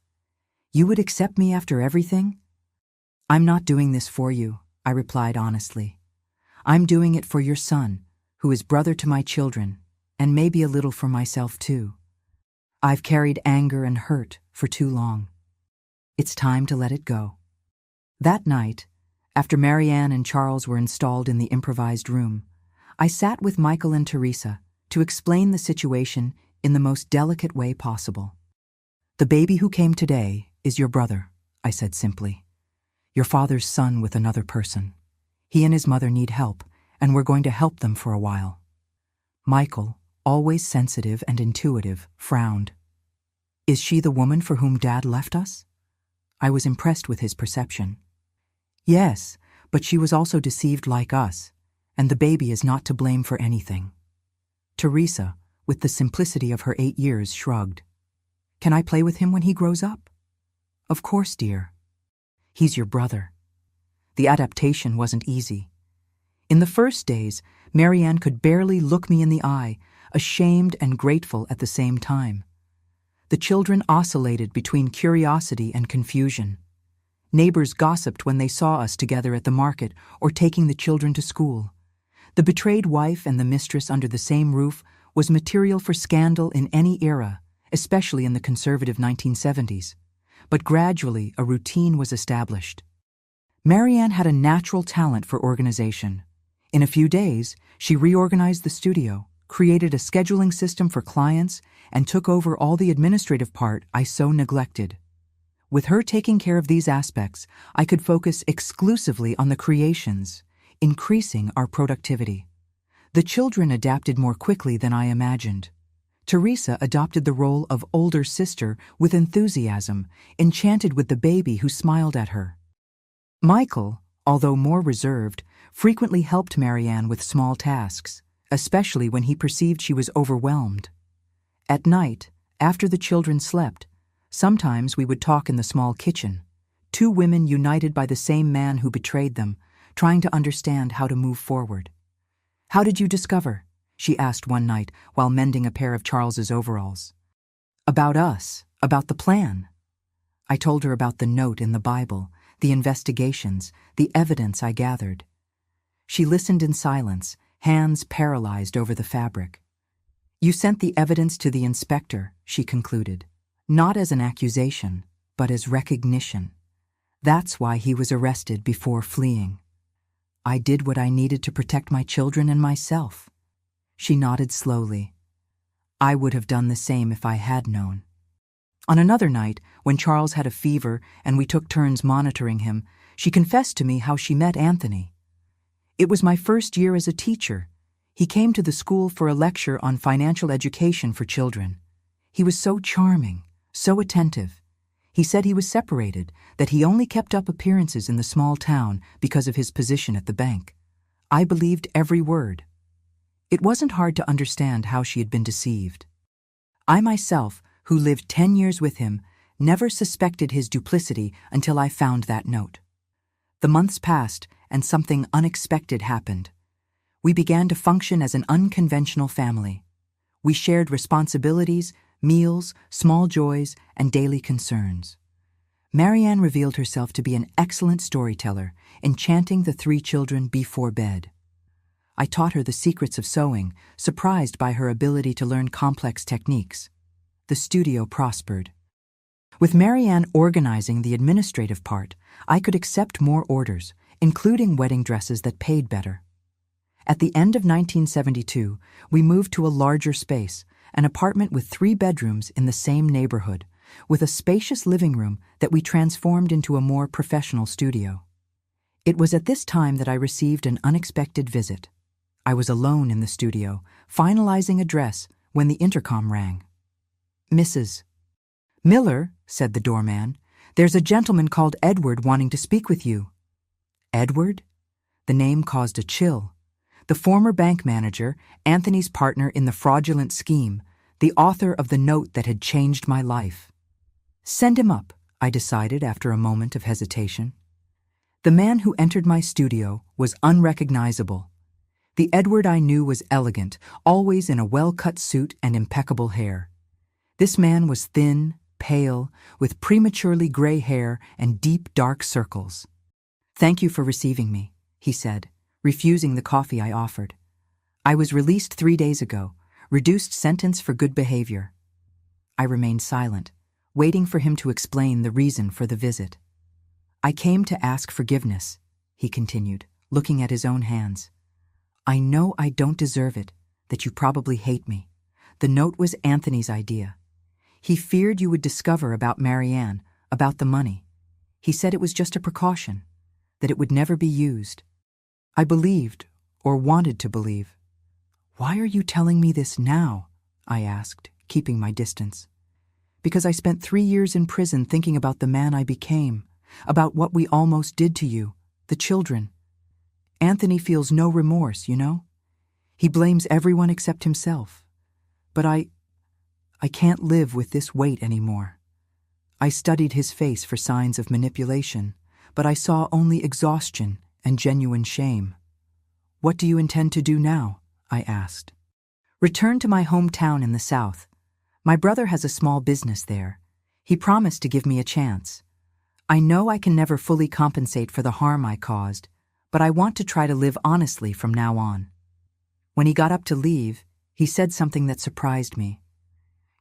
"You would accept me after everything?" "I'm not doing this for you," I replied honestly. "I'm doing it for your son, who is brother to my children, and maybe a little for myself too. I've carried anger and hurt for too long. It's time to let it go." That night, after Marianne and Charles were installed in the improvised room, I sat with Michael and Teresa to explain the situation in the most delicate way possible. "The baby who came today is your brother," I said simply. "Your father's son with another person. He and his mother need help, and we're going to help them for a while." Michael, always sensitive and intuitive, frowned. "Is she the woman for whom Dad left us?" I was impressed with his perception. "Yes, but she was also deceived like us, and the baby is not to blame for anything." Teresa, with the simplicity of her 8 years, shrugged. "Can I play with him when he grows up?" "Of course, dear. He's your brother." The adaptation wasn't easy. In the first days, Marianne could barely look me in the eye, ashamed and grateful at the same time. The children oscillated between curiosity and confusion. Neighbors gossiped when they saw us together at the market or taking the children to school. The betrayed wife and the mistress under the same roof was material for scandal in any era, especially in the conservative 1970s. But gradually a routine was established. Marianne had a natural talent for organization. In a few days, she reorganized the studio, created a scheduling system for clients, and took over all the administrative part I so neglected. With her taking care of these aspects, I could focus exclusively on the creations, increasing our productivity. The children adapted more quickly than I imagined. Teresa adopted the role of older sister with enthusiasm, enchanted with the baby who smiled at her. Michael, although more reserved, frequently helped Marianne with small tasks, especially when he perceived she was overwhelmed. At night, after the children slept, sometimes we would talk in the small kitchen, two women united by the same man who betrayed them, trying to understand how to move forward. "How did you discover?" she asked one night while mending a pair of Charles's overalls. "About us, about the plan." I told her about the note in the Bible, the investigations, the evidence I gathered. She listened in silence, hands paralyzed over the fabric. "You sent the evidence to the inspector," she concluded, "not as an accusation, but as recognition. That's why he was arrested before fleeing." "I did what I needed to protect my children and myself." She nodded slowly. "I would have done the same if I had known." On another night, when Charles had a fever and we took turns monitoring him, she confessed to me how she met Anthony. "It was my first year as a teacher. He came to the school for a lecture on financial education for children. He was so charming, so attentive. He said he was separated, that he only kept up appearances in the small town because of his position at the bank. I believed every word." It wasn't hard to understand how she had been deceived. I myself, who lived 10 years with him, never suspected his duplicity until I found that note. The months passed, and something unexpected happened. We began to function as an unconventional family. We shared responsibilities, meals, small joys, and daily concerns. Marianne revealed herself to be an excellent storyteller, enchanting the 3 children before bed. I taught her the secrets of sewing, surprised by her ability to learn complex techniques. The studio prospered. With Marianne organizing the administrative part, I could accept more orders, including wedding dresses that paid better. At the end of 1972, we moved to a larger space, an apartment with 3 bedrooms in the same neighborhood, with a spacious living room that we transformed into a more professional studio. It was at this time that I received an unexpected visit. I was alone in the studio, finalizing a dress, when the intercom rang. "Mrs. Miller," said the doorman, "there's a gentleman called Edward wanting to speak with you." Edward? The name caused a chill. The former bank manager, Anthony's partner in the fraudulent scheme, the author of the note that had changed my life. "Send him up," I decided after a moment of hesitation. The man who entered my studio was unrecognizable. The Edward I knew was elegant, always in a well-cut suit and impeccable hair. This man was thin, pale, with prematurely gray hair and deep, dark circles. "Thank you for receiving me," he said, refusing the coffee I offered. "I was released 3 days ago, reduced sentence for good behavior." I remained silent, waiting for him to explain the reason for the visit. "I came to ask forgiveness," he continued, looking at his own hands. "I know I don't deserve it, that you probably hate me. The note was Anthony's idea. He feared you would discover about Marianne, about the money. He said it was just a precaution, that it would never be used. I believed, or wanted to believe." "Why are you telling me this now?" I asked, keeping my distance. "Because I spent 3 years in prison thinking about the man I became, about what we almost did to you, the children. Anthony feels no remorse, you know? He blames everyone except himself. But I can't live with this weight anymore." I studied his face for signs of manipulation, but I saw only exhaustion and genuine shame. "What do you intend to do now?" I asked. "Return to my hometown in the South. My brother has a small business there. He promised to give me a chance. I know I can never fully compensate for the harm I caused, but I want to try to live honestly from now on." When he got up to leave, he said something that surprised me.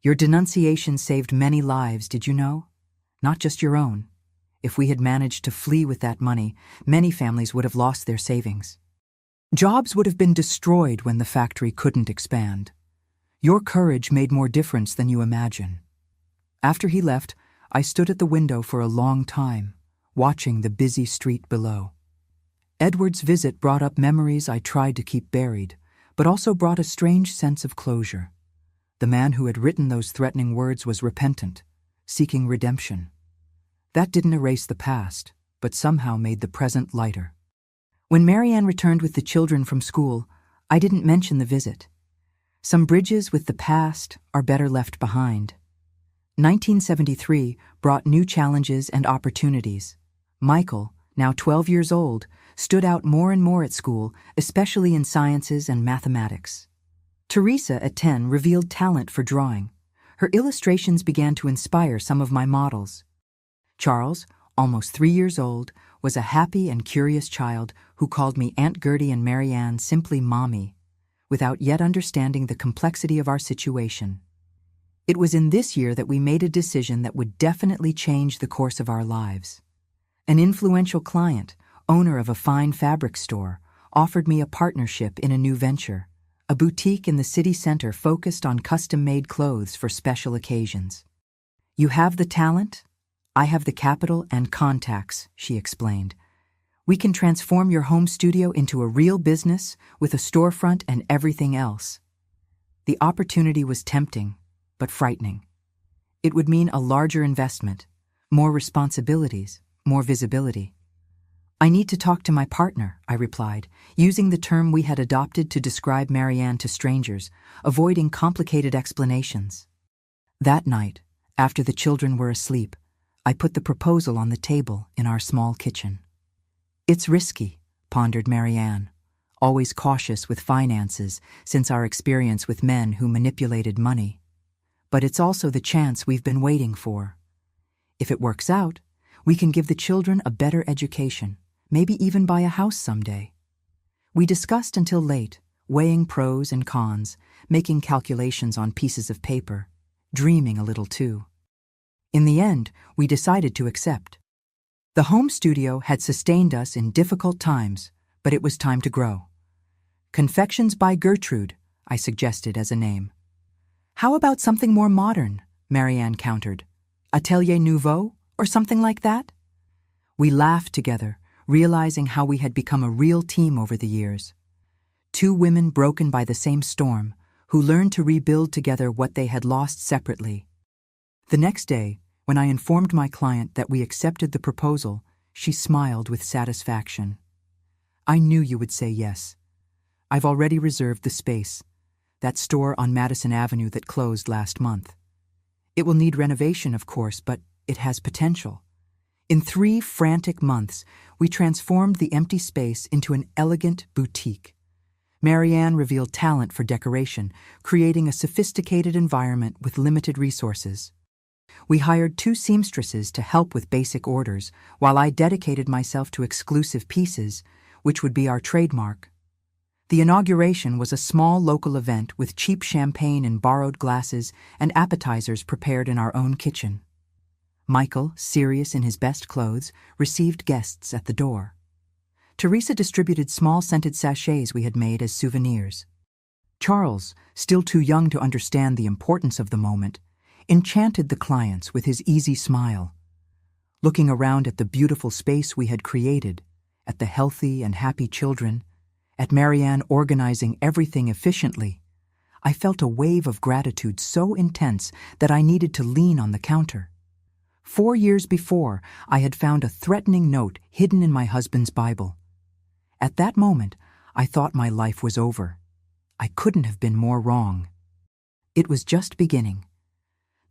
"Your denunciation saved many lives, did you know? Not just your own. If we had managed to flee with that money, many families would have lost their savings. Jobs would have been destroyed when the factory couldn't expand. Your courage made more difference than you imagine." After he left, I stood at the window for a long time, watching the busy street below. Edward's visit brought up memories I tried to keep buried, but also brought a strange sense of closure. The man who had written those threatening words was repentant, seeking redemption. That didn't erase the past, but somehow made the present lighter. When Marianne returned with the children from school, I didn't mention the visit. Some bridges with the past are better left behind. 1973 brought new challenges and opportunities. Michael, now 12 years old, stood out more and more at school, especially in sciences and mathematics. Teresa, at 10, revealed talent for drawing. Her illustrations began to inspire some of my models. Charles, almost 3 years old, was a happy and curious child who called me Aunt Gertie and Marianne simply Mommy, without yet understanding the complexity of our situation. It was in this year that we made a decision that would definitely change the course of our lives. An influential client, owner of a fine fabric store, offered me a partnership in a new venture, a boutique in the city center focused on custom-made clothes for special occasions. "You have the talent, I have the capital and contacts," she explained. "We can transform your home studio into a real business with a storefront and everything else." The opportunity was tempting, but frightening. It would mean a larger investment, more responsibilities, more visibility. "I need to talk to my partner," I replied, using the term we had adopted to describe Marianne to strangers, avoiding complicated explanations. That night, after the children were asleep, I put the proposal on the table in our small kitchen. "It's risky," pondered Marianne, always cautious with finances since our experience with men who manipulated money. "But it's also the chance we've been waiting for. If it works out, we can give the children a better education, maybe even buy a house someday." We discussed until late, weighing pros and cons, making calculations on pieces of paper, dreaming a little too. In the end, we decided to accept. The home studio had sustained us in difficult times, but it was time to grow. Confections by Gertrude, I suggested as a name. How about something more modern? Marianne countered. Atelier Nouveau, or something like that? We laughed together, realizing how we had become a real team over the years. Two women broken by the same storm, who learned to rebuild together what they had lost separately. The next day, when I informed my client that we accepted the proposal, she smiled with satisfaction. I knew you would say yes. I've already reserved the space, that store on Madison Avenue that closed last month. It will need renovation, of course, but it has potential. In 3 frantic months, we transformed the empty space into an elegant boutique. Marianne revealed talent for decoration, creating a sophisticated environment with limited resources. We hired 2 seamstresses to help with basic orders, while I dedicated myself to exclusive pieces, which would be our trademark. The inauguration was a small local event with cheap champagne in borrowed glasses and appetizers prepared in our own kitchen. Michael, serious in his best clothes, received guests at the door. Teresa distributed small scented sachets we had made as souvenirs. Charles, still too young to understand the importance of the moment, enchanted the clients with his easy smile. Looking around at the beautiful space we had created, at the healthy and happy children, at Marianne organizing everything efficiently, I felt a wave of gratitude so intense that I needed to lean on the counter. 4 years before, I had found a threatening note hidden in my husband's Bible. At that moment, I thought my life was over. I couldn't have been more wrong. It was just beginning.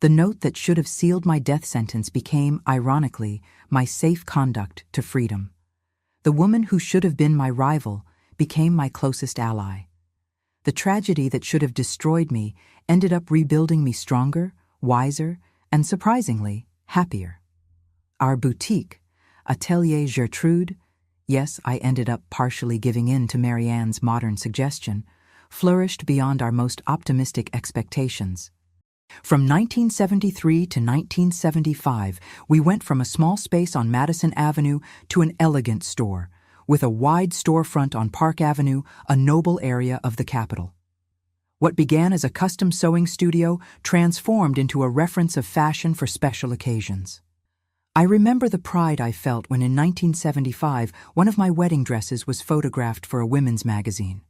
The note that should have sealed my death sentence became, ironically, my safe conduct to freedom. The woman who should have been my rival became my closest ally. The tragedy that should have destroyed me ended up rebuilding me stronger, wiser, and surprisingly, happier. Our boutique, Atelier Gertrude, yes, I ended up partially giving in to Marianne's modern suggestion, flourished beyond our most optimistic expectations. From 1973 to 1975, we went from a small space on Madison Avenue to an elegant store, with a wide storefront on Park Avenue, a noble area of the capital. What began as a custom sewing studio transformed into a reference of fashion for special occasions. I remember the pride I felt when in 1975 one of my wedding dresses was photographed for a women's magazine.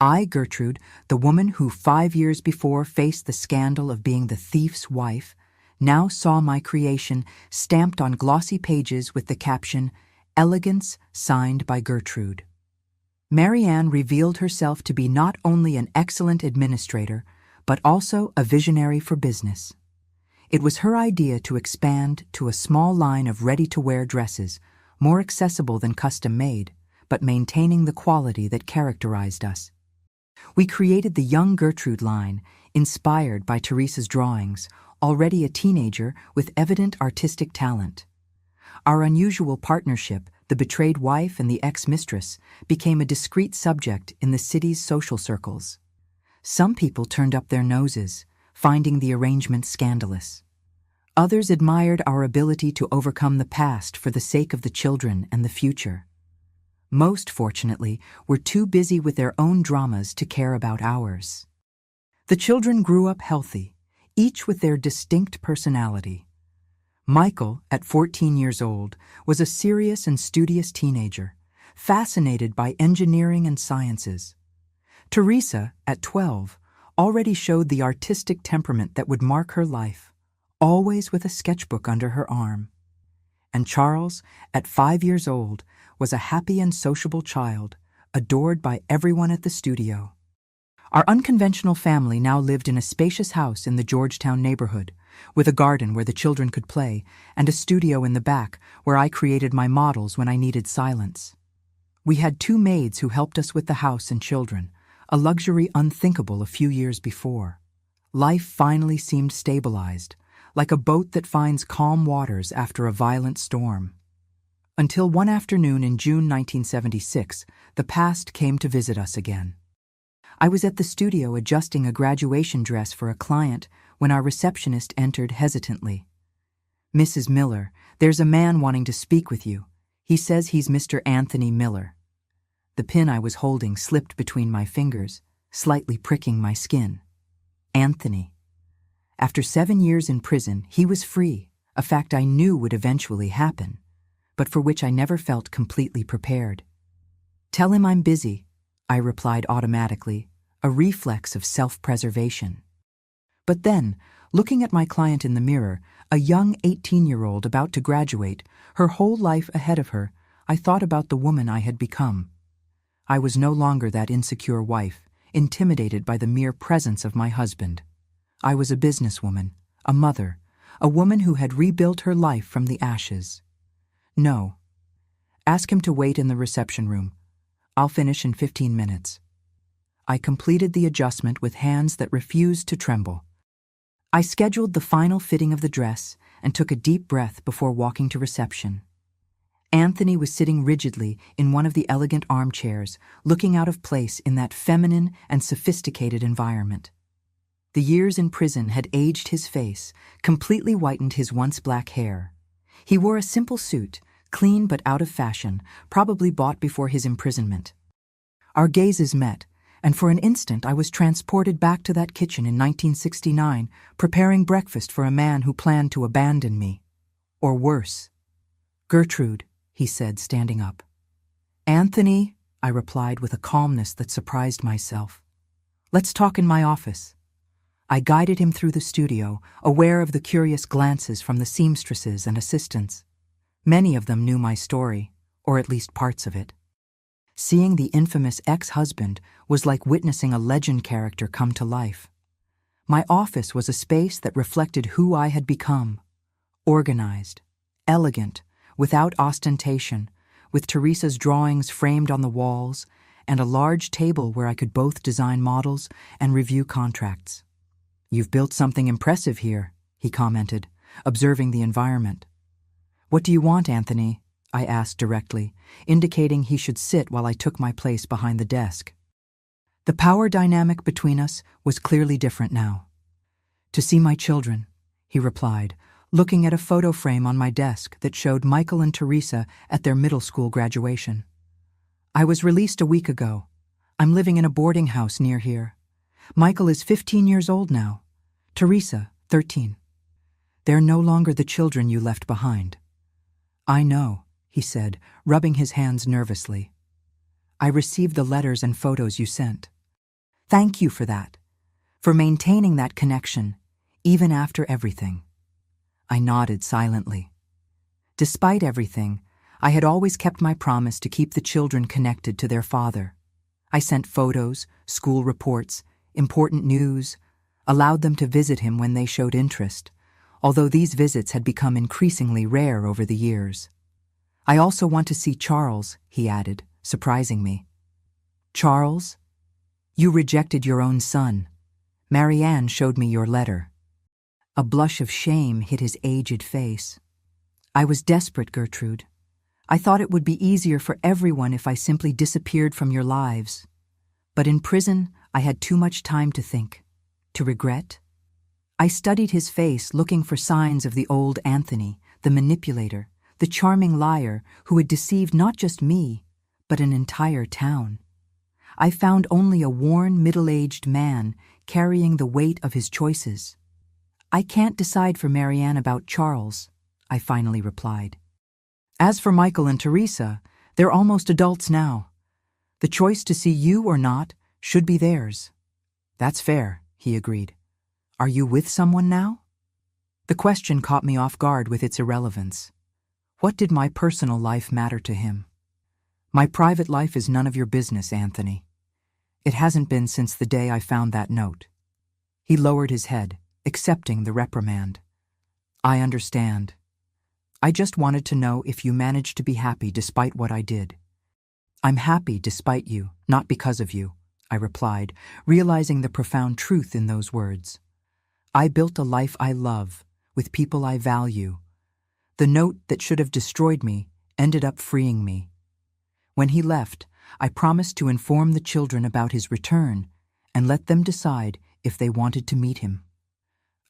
I, Gertrude, the woman who 5 years before faced the scandal of being the thief's wife, now saw my creation stamped on glossy pages with the caption, "Elegance, signed by Gertrude." Marianne revealed herself to be not only an excellent administrator, but also a visionary for business. It was her idea to expand to a small line of ready-to-wear dresses, more accessible than custom-made, but maintaining the quality that characterized us. We created the Young Gertrude line, inspired by Teresa's drawings, already a teenager with evident artistic talent. Our unusual partnership, the betrayed wife and the ex-mistress, became a discreet subject in the city's social circles. Some people turned up their noses, finding the arrangement scandalous. Others admired our ability to overcome the past for the sake of the children and the future. Most, fortunately, were too busy with their own dramas to care about ours. The children grew up healthy, each with their distinct personality. Michael, at 14 years old, was a serious and studious teenager, fascinated by engineering and sciences. Teresa, at 12, already showed the artistic temperament that would mark her life, always with a sketchbook under her arm. And Charles, at 5 years old, was a happy and sociable child, adored by everyone at the studio. Our unconventional family now lived in a spacious house in the Georgetown neighborhood, with a garden where the children could play, and a studio in the back where I created my models when I needed silence. We had 2 maids who helped us with the house and children, a luxury unthinkable a few years before. Life finally seemed stabilized, like a boat that finds calm waters after a violent storm. Until one afternoon in June 1976, the past came to visit us again. I was at the studio adjusting a graduation dress for a client when our receptionist entered hesitantly. "Mrs. Miller, there's a man wanting to speak with you. He says he's Mr. Anthony Miller." The pin I was holding slipped between my fingers, slightly pricking my skin. Anthony. After 7 years in prison, he was free, a fact I knew would eventually happen, but for which I never felt completely prepared. "Tell him I'm busy," I replied automatically, a reflex of self-preservation. But then, looking at my client in the mirror, a young 18-year-old about to graduate, her whole life ahead of her, I thought about the woman I had become. I was no longer that insecure wife, intimidated by the mere presence of my husband. I was a businesswoman, a mother, a woman who had rebuilt her life from the ashes. "No. Ask him to wait in the reception room. I'll finish in 15 minutes. I completed the adjustment with hands that refused to tremble. I scheduled the final fitting of the dress and took a deep breath before walking to reception. Anthony was sitting rigidly in one of the elegant armchairs, looking out of place in that feminine and sophisticated environment. The years in prison had aged his face, completely whitened his once black hair. He wore a simple suit, clean but out of fashion, probably bought before his imprisonment. Our gazes met, and for an instant I was transported back to that kitchen in 1969, preparing breakfast for a man who planned to abandon me. Or worse. "Gertrude," he said, standing up. "Anthony," I replied with a calmness that surprised myself. "Let's talk in my office." I guided him through the studio, aware of the curious glances from the seamstresses and assistants. Many of them knew my story, or at least parts of it. Seeing the infamous ex-husband was like witnessing a legend character come to life. My office was a space that reflected who I had become. Organized, elegant, without ostentation, with Teresa's drawings framed on the walls, and a large table where I could both design models and review contracts. "You've built something impressive here," he commented, observing the environment. "What do you want, Anthony?" I asked directly, indicating he should sit while I took my place behind the desk. The power dynamic between us was clearly different now. "To see my children," he replied, looking at a photo frame on my desk that showed Michael and Teresa at their middle school graduation. "I was released a week ago. I'm living in a boarding house near here. Michael is 15 years old now. Teresa, 13. They're no longer the children you left behind." "I know," he said, rubbing his hands nervously. "I received the letters and photos you sent. Thank you for that, for maintaining that connection, even after everything." I nodded silently. Despite everything, I had always kept my promise to keep the children connected to their father. I sent photos, school reports, important news, allowed them to visit him when they showed interest, although these visits had become increasingly rare over the years. "I also want to see Charles," he added, surprising me. "Charles? You rejected your own son. Marianne showed me your letter." A blush of shame hit his aged face. "I was desperate, Gertrude. I thought it would be easier for everyone if I simply disappeared from your lives. But in prison, I had too much time to think, to regret." I studied his face, looking for signs of the old Anthony, the manipulator, the charming liar who had deceived not just me, but an entire town. I found only a worn, middle-aged man carrying the weight of his choices. "I can't decide for Marianne about Charles," I finally replied. "As for Michael and Teresa, they're almost adults now. The choice to see you or not should be theirs." "That's fair," he agreed. "Are you with someone now?" The question caught me off guard with its irrelevance. What did my personal life matter to him? "My private life is none of your business, Anthony. It hasn't been since the day I found that note." He lowered his head, accepting the reprimand. "I understand. I just wanted to know if you managed to be happy despite what I did." "I'm happy despite you, not because of you," I replied, realizing the profound truth in those words. "I built a life I love, with people I value. The note that should have destroyed me ended up freeing me." When he left, I promised to inform the children about his return and let them decide if they wanted to meet him.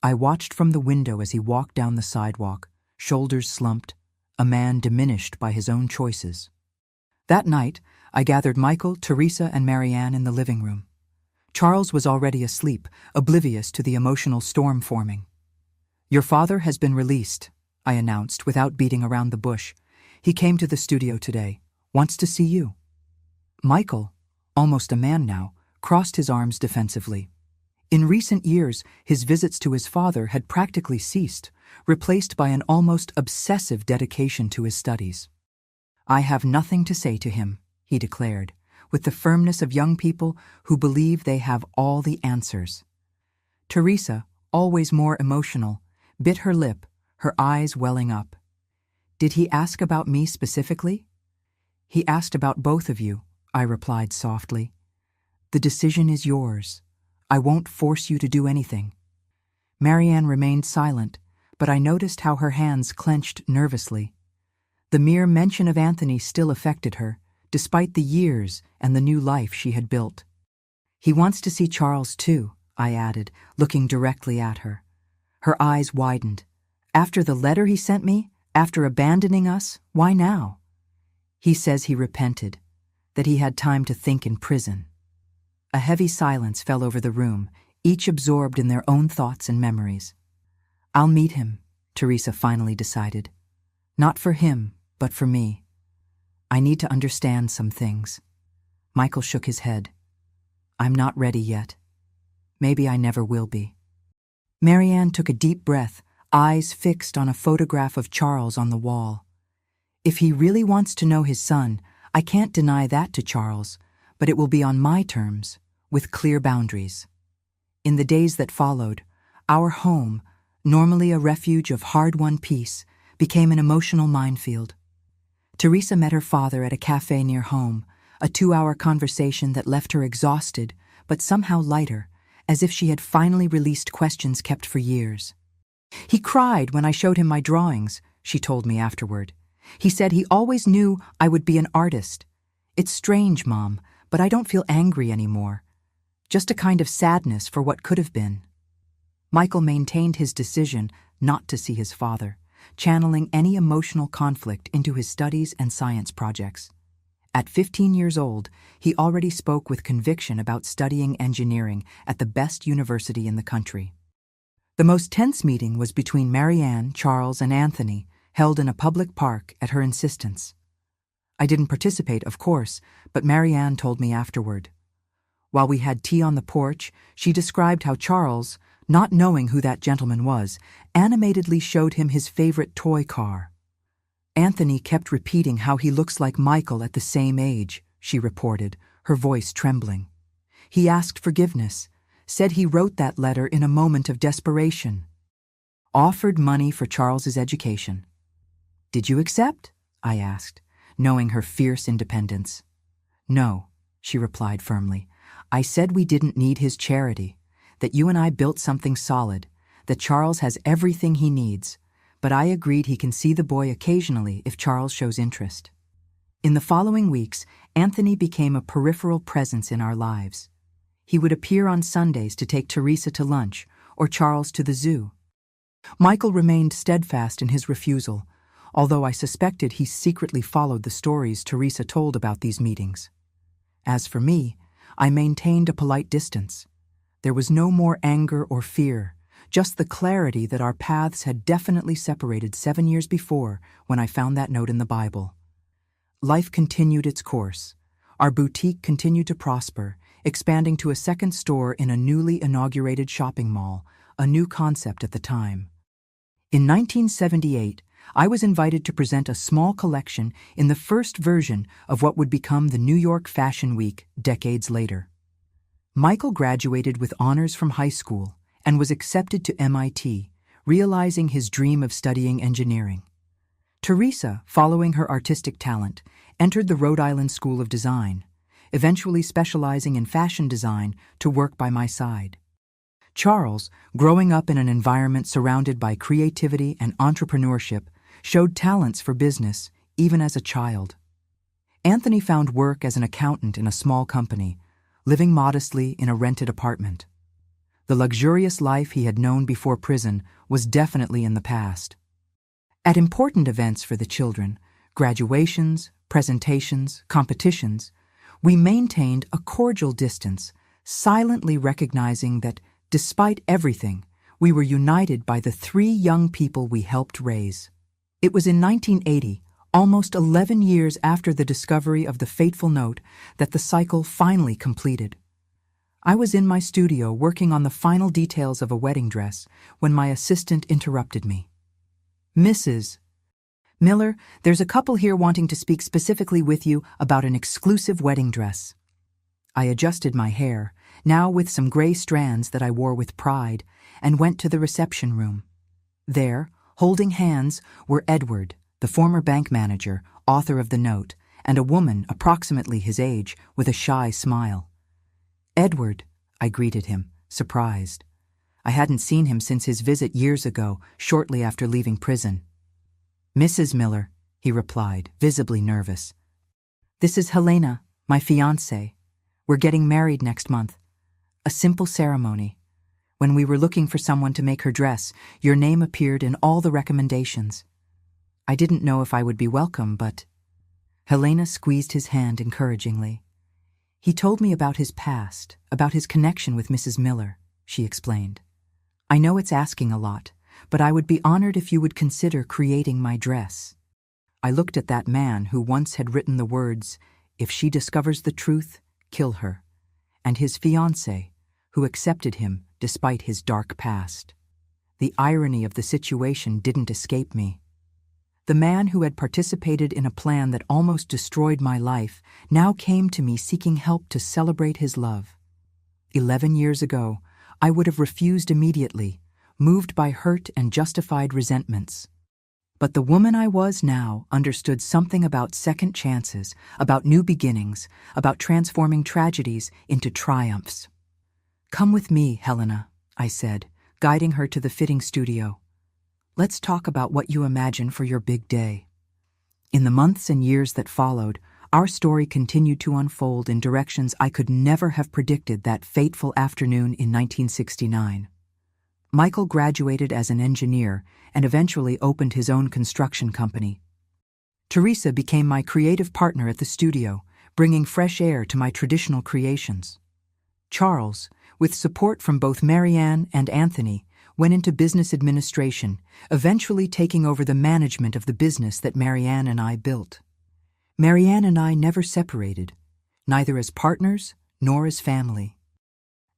I watched from the window as he walked down the sidewalk, shoulders slumped, a man diminished by his own choices. That night, I gathered Michael, Teresa, and Marianne in the living room. Charles was already asleep, oblivious to the emotional storm forming. "Your father has been released," I announced without beating around the bush. "He came to the studio today. Wants to see you." Michael, almost a man now, crossed his arms defensively. In recent years, his visits to his father had practically ceased, replaced by an almost obsessive dedication to his studies. "I have nothing to say to him," he declared, with the firmness of young people who believe they have all the answers. Teresa, always more emotional, bit her lip, her eyes welling up. "Did he ask about me specifically?" "He asked about both of you," I replied softly. "The decision is yours. I won't force you to do anything." Marianne remained silent, but I noticed how her hands clenched nervously. The mere mention of Anthony still affected her, despite the years and the new life she had built. "He wants to see Charles too," I added, looking directly at her. Her eyes widened. "After the letter he sent me? After abandoning us? Why now?" "He says he repented, that he had time to think in prison." A heavy silence fell over the room, each absorbed in their own thoughts and memories. "I'll meet him," Teresa finally decided. "Not for him, but for me. I need to understand some things." Michael shook his head. "I'm not ready yet. Maybe I never will be." Marianne took a deep breath, eyes fixed on a photograph of Charles on the wall. "If he really wants to know his son, I can't deny that to Charles, but it will be on my terms, with clear boundaries." In the days that followed, our home, normally a refuge of hard-won peace, became an emotional minefield. Teresa met her father at a cafe near home, a 2-hour conversation that left her exhausted, but somehow lighter, as if she had finally released questions kept for years. "He cried when I showed him my drawings," she told me afterward. "He said he always knew I would be an artist. It's strange, Mom, but I don't feel angry anymore. Just a kind of sadness for what could have been." Michael maintained his decision not to see his father, channeling any emotional conflict into his studies and science projects. At 15 years old, he already spoke with conviction about studying engineering at the best university in the country. The most tense meeting was between Marianne, Charles, and Anthony, held in a public park at her insistence. I didn't participate, of course, but Marianne told me afterward. While we had tea on the porch, she described how Charles, not knowing who that gentleman was, animatedly showed him his favorite toy car. "Anthony kept repeating how he looks like Michael at the same age," she reported, her voice trembling. "He asked forgiveness, said he wrote that letter in a moment of desperation. Offered money for Charles's education." "Did you accept?" I asked, knowing her fierce independence. "No," she replied firmly. "I said we didn't need his charity, that you and I built something solid, that Charles has everything he needs, but I agreed he can see the boy occasionally if Charles shows interest." In the following weeks, Anthony became a peripheral presence in our lives. He would appear on Sundays to take Teresa to lunch or Charles to the zoo. Michael remained steadfast in his refusal, although I suspected he secretly followed the stories Teresa told about these meetings. As for me, I maintained a polite distance. There was no more anger or fear, just the clarity that our paths had definitely separated 7 years before when I found that note in the Bible. Life continued its course. Our boutique continued to prosper, expanding to a second store in a newly inaugurated shopping mall, a new concept at the time. In 1978, I was invited to present a small collection in the first version of what would become the New York Fashion Week decades later. Michael graduated with honors from high school and was accepted to MIT, realizing his dream of studying engineering. Teresa, following her artistic talent, entered the Rhode Island School of Design, eventually specializing in fashion design to work by my side. Charles, growing up in an environment surrounded by creativity and entrepreneurship, showed talents for business even as a child. Anthony found work as an accountant in a small company, living modestly in a rented apartment. The luxurious life he had known before prison was definitely in the past. At important events for the children, graduations, presentations, competitions, We maintained a cordial distance, silently recognizing that, despite everything, we were united by the 3 young people we helped raise. It was in 1980, almost 11 years after the discovery of the fateful note, that the cycle finally completed. I was in my studio working on the final details of a wedding dress when my assistant interrupted me. "Mrs. Miller, there's a couple here wanting to speak specifically with you about an exclusive wedding dress." I adjusted my hair, now with some gray strands that I wore with pride, and went to the reception room. There, holding hands, were Edward, the former bank manager, author of the note, and a woman approximately his age with a shy smile. "Edward," I greeted him, surprised. I hadn't seen him since his visit years ago, shortly after leaving prison. "Mrs. Miller," he replied, visibly nervous. "This is Helena, my fiancée. We're getting married next month. A simple ceremony. When we were looking for someone to make her dress, your name appeared in all the recommendations. I didn't know if I would be welcome, but—" Helena squeezed his hand encouragingly. "He told me about his past, about his connection with Mrs. Miller," she explained. "I know it's asking a lot, but I would be honored if you would consider creating my dress." I looked at that man who once had written the words, "If she discovers the truth, kill her," and his fiancée, who accepted him despite his dark past. The irony of the situation didn't escape me. The man who had participated in a plan that almost destroyed my life now came to me seeking help to celebrate his love. 11 years ago, I would have refused immediately, moved by hurt and justified resentments. But the woman I was now understood something about second chances, about new beginnings, about transforming tragedies into triumphs. "Come with me, Helena," I said, guiding her to the fitting studio. "Let's talk about what you imagine for your big day." In the months and years that followed, our story continued to unfold in directions I could never have predicted that fateful afternoon in 1969. Michael graduated as an engineer and eventually opened his own construction company. Teresa became my creative partner at the studio, bringing fresh air to my traditional creations. Charles, with support from both Marianne and Anthony, went into business administration, eventually taking over the management of the business that Marianne and I built. Marianne and I never separated, neither as partners nor as family.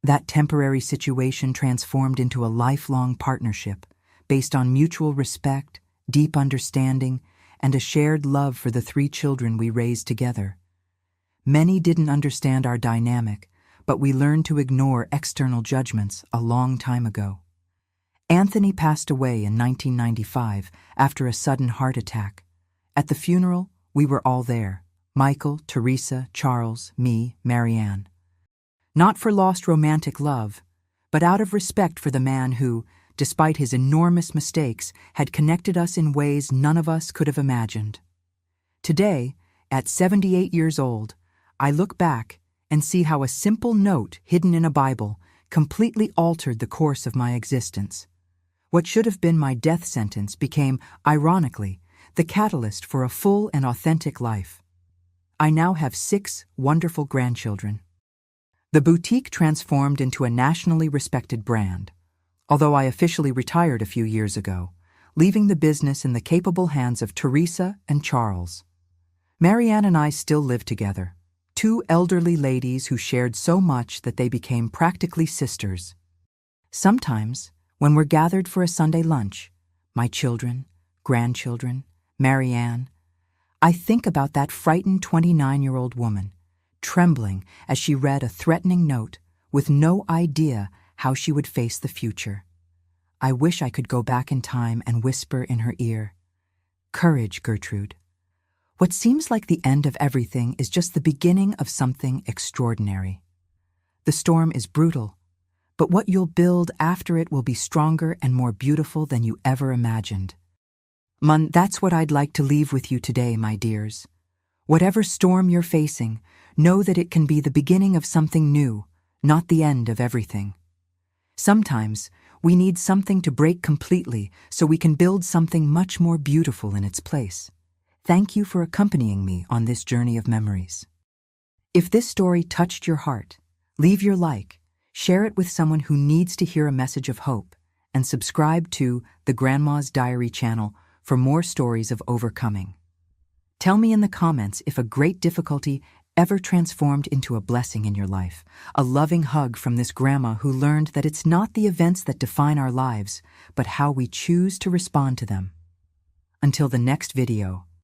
That temporary situation transformed into a lifelong partnership based on mutual respect, deep understanding, and a shared love for the 3 children we raised together. Many didn't understand our dynamic, but we learned to ignore external judgments a long time ago. Anthony passed away in 1995 after a sudden heart attack. At the funeral, we were all there: Michael, Teresa, Charles, me, Marianne. Not for lost romantic love, but out of respect for the man who, despite his enormous mistakes, had connected us in ways none of us could have imagined. Today, at 78 years old, I look back and see how a simple note hidden in a Bible completely altered the course of my existence. What should have been my death sentence became, ironically, the catalyst for a full and authentic life. I now have 6 wonderful grandchildren. The boutique transformed into a nationally respected brand, although I officially retired a few years ago, leaving the business in the capable hands of Teresa and Charles. Marianne and I still live together, 2 elderly ladies who shared so much that they became practically sisters. Sometimes, when we're gathered for a Sunday lunch, my children, grandchildren, Marianne, I think about that frightened 29-year-old woman, trembling as she read a threatening note with no idea how she would face the future. I wish I could go back in time and whisper in her ear, "Courage, Gertrude. What seems like the end of everything is just the beginning of something extraordinary. The storm is brutal, but what you'll build after it will be stronger and more beautiful than you ever imagined." That's what I'd like to leave with you today, my dears. Whatever storm you're facing, know that it can be the beginning of something new, not the end of everything. Sometimes, we need something to break completely so we can build something much more beautiful in its place. Thank you for accompanying me on this journey of memories. If this story touched your heart, leave your like, share it with someone who needs to hear a message of hope, and subscribe to the Grandma's Diary channel for more stories of overcoming. Tell me in the comments if a great difficulty ever transformed into a blessing in your life, a loving hug from this grandma who learned that it's not the events that define our lives, but how we choose to respond to them. Until the next video,